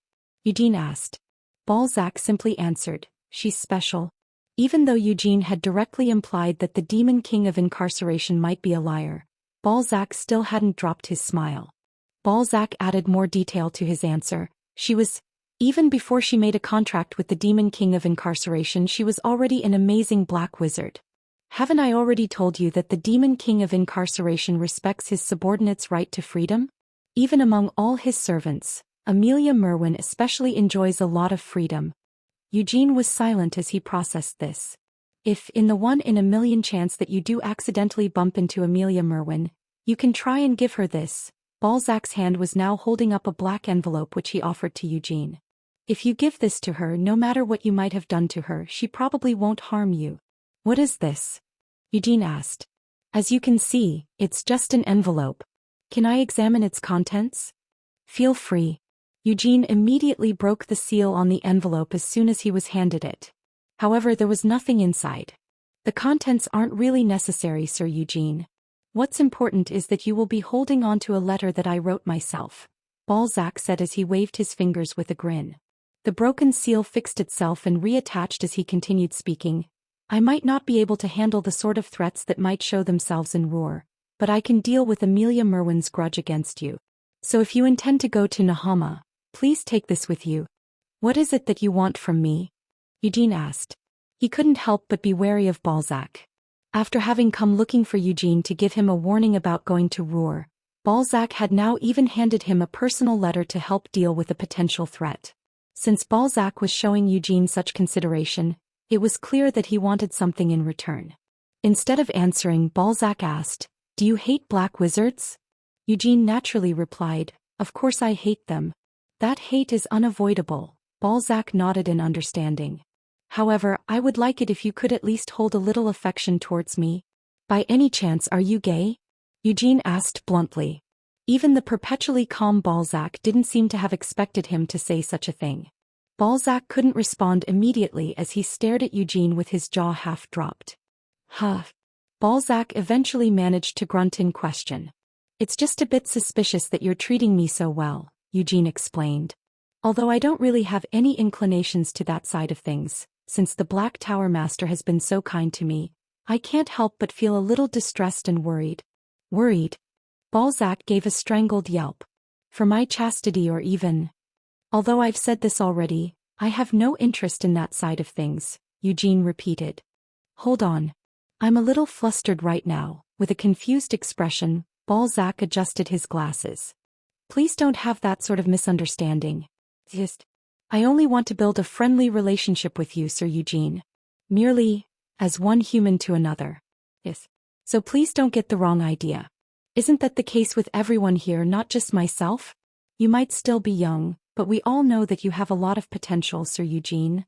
Eugene asked. Balzac simply answered, she's special. Even though Eugene had directly implied that the Demon King of Incarceration might be a liar, Balzac still hadn't dropped his smile. Balzac added more detail to his answer. She was, even before she made a contract with the Demon King of Incarceration, she was already an amazing black wizard. Haven't I already told you that the Demon King of Incarceration respects his subordinates' right to freedom? Even among all his servants, Amelia Merwin especially enjoys a lot of freedom. Eugene was silent as he processed this. If, in the 1 in a million chance that you do accidentally bump into Amelia Merwin, you can try and give her this. Balzac's hand was now holding up a black envelope which he offered to Eugene. If you give this to her, no matter what you might have done to her, she probably won't harm you. What is this? Eugene asked. As you can see, it's just an envelope. Can I examine its contents? Feel free. Eugene immediately broke the seal on the envelope as soon as he was handed it. However, there was nothing inside. The contents aren't really necessary, Sir Eugene. What's important is that you will be holding on to a letter that I wrote myself, Balzac said as he waved his fingers with a grin. The broken seal fixed itself and reattached as he continued speaking. I might not be able to handle the sort of threats that might show themselves in Ruhr, but I can deal with Amelia Merwin's grudge against you. So if you intend to go to Nahama, please take this with you. What is it that you want from me? Eugene asked. He couldn't help but be wary of Balzac. After having come looking for Eugene to give him a warning about going to Ruhr, Balzac had now even handed him a personal letter to help deal with a potential threat. Since Balzac was showing Eugene such consideration, it was clear that he wanted something in return. Instead of answering, Balzac asked, Do you hate black wizards? Eugene naturally replied, Of course I hate them. That hate is unavoidable, Balzac nodded in understanding. However, I would like it if you could at least hold a little affection towards me. By any chance are you gay? Eugene asked bluntly. Even the perpetually calm Balzac didn't seem to have expected him to say such a thing. Balzac couldn't respond immediately as he stared at Eugene with his jaw half dropped. Huh. Balzac eventually managed to grunt in question. It's just a bit suspicious that you're treating me so well, Eugene explained. Although I don't really have any inclinations to that side of things, since the Black Tower Master has been so kind to me, I can't help but feel a little distressed and worried. Worried? Balzac gave a strangled yelp. For my chastity or even... Although I've said this already, I have no interest in that side of things, Eugene repeated. Hold on. I'm a little flustered right now. With a confused expression, Balzac adjusted his glasses. Please don't have that sort of misunderstanding. I only want to build a friendly relationship with you, Sir Eugene. Merely, as one human to another. Yes. So please don't get the wrong idea. Isn't that the case with everyone here, not just myself? You might still be young, but we all know that you have a lot of potential, Sir Eugene.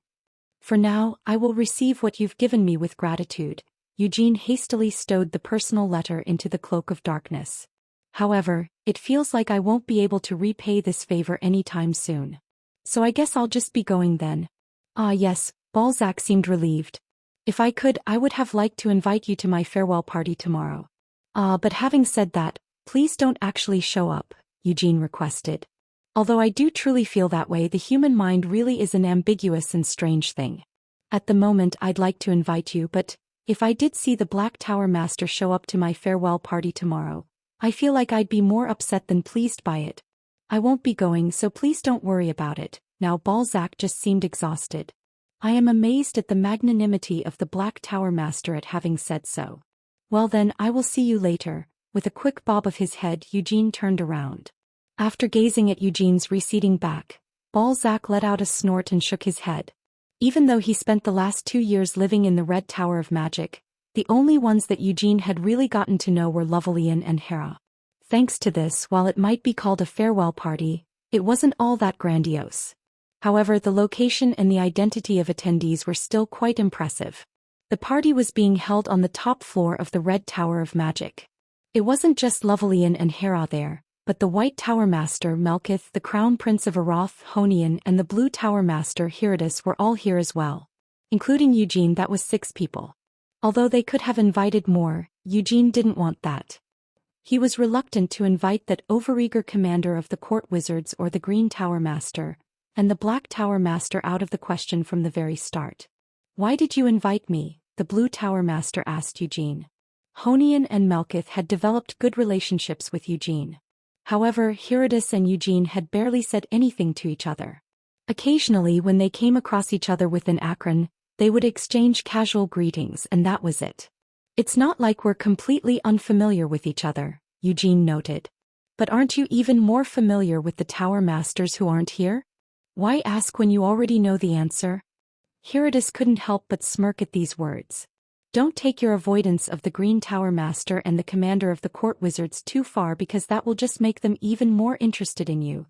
For now, I will receive what you've given me with gratitude. Eugene hastily stowed the personal letter into the cloak of darkness. However, it feels like I won't be able to repay this favor anytime soon. So I guess I'll just be going then. Ah yes, Balzac seemed relieved. If I could, I would have liked to invite you to my farewell party tomorrow. But having said that, please don't actually show up, Eugene requested. Although I do truly feel that way, the human mind really is an ambiguous and strange thing. At the moment I'd like to invite you, but if I did see the Black Tower Master show up to my farewell party tomorrow, I feel like I'd be more upset than pleased by it. I won't be going, so please don't worry about it. Now Balzac just seemed exhausted. I am amazed at the magnanimity of the Black Tower Master at having said so. Well then, I will see you later. With a quick bob of his head, Eugene turned around. After gazing at Eugene's receding back, Balzac let out a snort and shook his head. Even though he spent the last 2 years living in the Red Tower of Magic, the only ones that Eugene had really gotten to know were Lovelian and Hera. Thanks to this, while it might be called a farewell party, it wasn't all that grandiose. However, the location and the identity of attendees were still quite impressive. The party was being held on the top floor of the Red Tower of Magic. It wasn't just Lovelian and Hera there, but the White Tower Master Melkith, the Crown Prince of Aroth, Honian, and the Blue Tower Master Herodis were all here as well. Including Eugene, that was 6 people. Although they could have invited more, Eugene didn't want that. He was reluctant to invite that overeager commander of the court wizards or the Green Tower Master, and the Black Tower Master out of the question from the very start. Why did you invite me? The Blue Tower Master asked Eugene. Honian and Melkith had developed good relationships with Eugene. However, Herodis and Eugene had barely said anything to each other. Occasionally when they came across each other within Akron, they would exchange casual greetings and that was it. It's not like we're completely unfamiliar with each other, Eugene noted. But aren't you even more familiar with the Tower Masters who aren't here? Why ask when you already know the answer? Herodis couldn't help but smirk at these words. Don't take your avoidance of the Green Tower Master and the commander of the court wizards too far because that will just make them even more interested in you,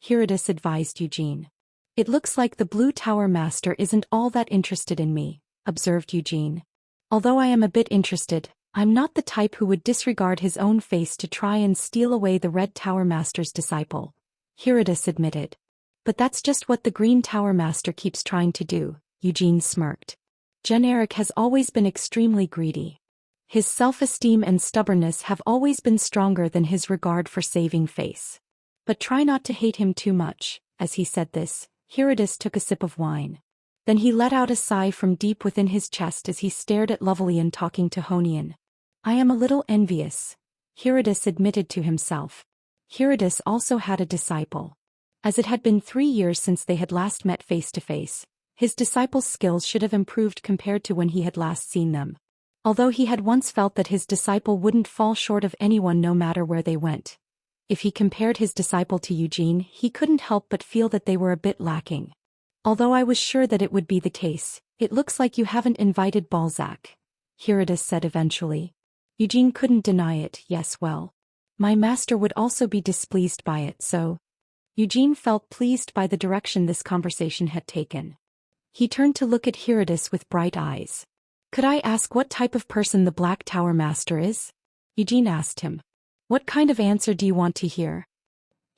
Herodis advised Eugene. It looks like the Blue Tower Master isn't all that interested in me, observed Eugene. Although I am a bit interested, I'm not the type who would disregard his own face to try and steal away the Red Tower Master's disciple, Herodis admitted. But that's just what the Green Tower Master keeps trying to do, Eugene smirked. Generic has always been extremely greedy. His self-esteem and stubbornness have always been stronger than his regard for saving face. But try not to hate him too much. As he said this, Herodis took a sip of wine. Then he let out a sigh from deep within his chest as he stared at Lovelian talking to Honian. I am a little envious, Herodis admitted to himself. Herodis also had a disciple. As it had been 3 years since they had last met face to face, his disciple's skills should have improved compared to when he had last seen them. Although he had once felt that his disciple wouldn't fall short of anyone no matter where they went. If he compared his disciple to Eugene, he couldn't help but feel that they were a bit lacking. Although I was sure that it would be the case, it looks like you haven't invited Balzac, Herodis said eventually. Eugene couldn't deny it. Yes, well, my master would also be displeased by it, so... Eugene felt pleased by the direction this conversation had taken. He turned to look at Herodotus with bright eyes. Could I ask what type of person the Black Tower Master is? Eugene asked him. What kind of answer do you want to hear?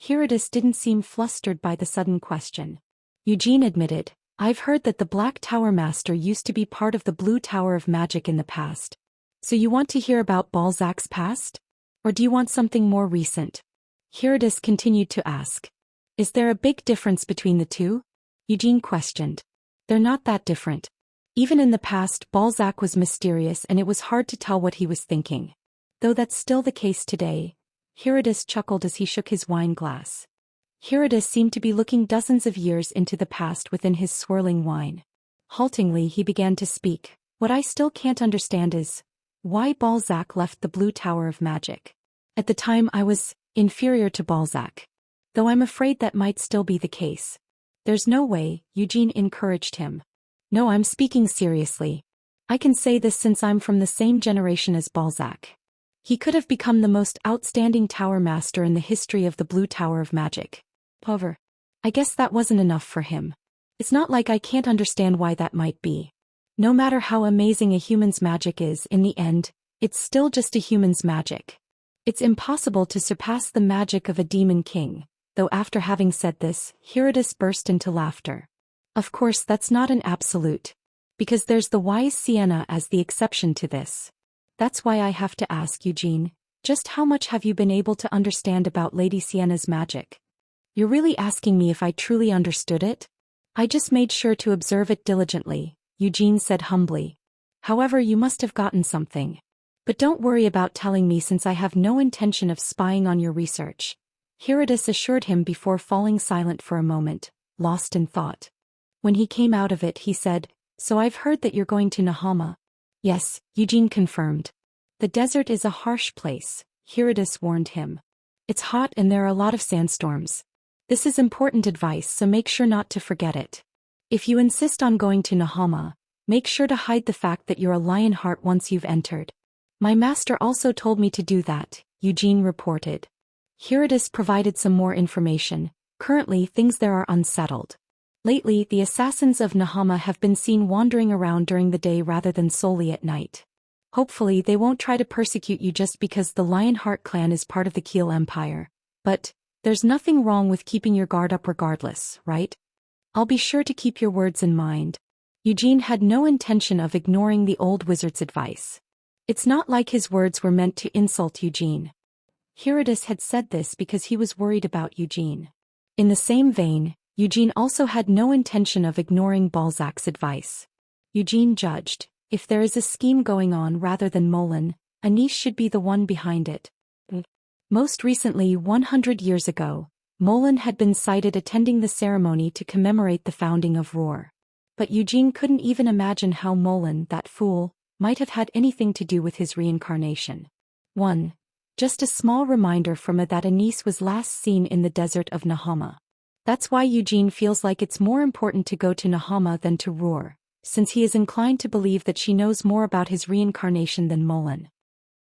Herodotus didn't seem flustered by the sudden question. Eugene admitted, I've heard that the Black Tower Master used to be part of the Blue Tower of Magic in the past. So you want to hear about Balzac's past? Or do you want something more recent? Herodotus continued to ask. Is there a big difference between the two? Eugene questioned. They're not that different. Even in the past, Balzac was mysterious and it was hard to tell what he was thinking. Though that's still the case today. Herodotus chuckled as he shook his wine glass. Herodotus seemed to be looking dozens of years into the past within his swirling wine. Haltingly he began to speak. What I still can't understand is why Balzac left the Blue Tower of Magic. At the time I was inferior to Balzac. Though I'm afraid that might still be the case. There's no way, Eugene encouraged him. No, I'm speaking seriously. I can say this since I'm from the same generation as Balzac. He could have become the most outstanding tower master in the history of the Blue Tower of Magic. However, I guess that wasn't enough for him. It's not like I can't understand why that might be. No matter how amazing a human's magic is, in the end, it's still just a human's magic. It's impossible to surpass the magic of a demon king, though after having said this, Herodotus burst into laughter. Of course that's not an absolute. Because there's the wise Sienna as the exception to this. That's why I have to ask Eugene, just how much have you been able to understand about Lady Sienna's magic? You're really asking me if I truly understood it? I just made sure to observe it diligently, Eugene said humbly. However, you must have gotten something. But don't worry about telling me since I have no intention of spying on your research. Herodotus assured him before falling silent for a moment, lost in thought. When he came out of it he said, So I've heard that you're going to Nahama. Yes, Eugene confirmed. The desert is a harsh place, Herodotus warned him. It's hot and there are a lot of sandstorms. This is important advice, so make sure not to forget it. If you insist on going to Nahama, make sure to hide the fact that you're a Lionheart once you've entered. My master also told me to do that, Eugene reported. Herodotus provided some more information. Currently things there are unsettled. Lately the assassins of Nahama have been seen wandering around during the day rather than solely at night. Hopefully they won't try to persecute you just because the Lionheart clan is part of the Kiel Empire. But there's nothing wrong with keeping your guard up regardless, right? I'll be sure to keep your words in mind. Eugene had no intention of ignoring the old wizard's advice. It's not like his words were meant to insult Eugene. Herodotus had said this because he was worried about Eugene. In the same vein, Eugene also had no intention of ignoring Balzac's advice. Eugene judged, if there is a scheme going on rather than Molin, Anish should be the one behind it. Most recently, 100 years ago, Molin had been sighted attending the ceremony to commemorate the founding of Roar. But Eugene couldn't even imagine how Molin, that fool, might have had anything to do with his reincarnation. 1. Just a small reminder from it that Anish was last seen in the desert of Nahama. That's why Eugene feels like it's more important to go to Nahama than to Roar, since he is inclined to believe that she knows more about his reincarnation than Molin.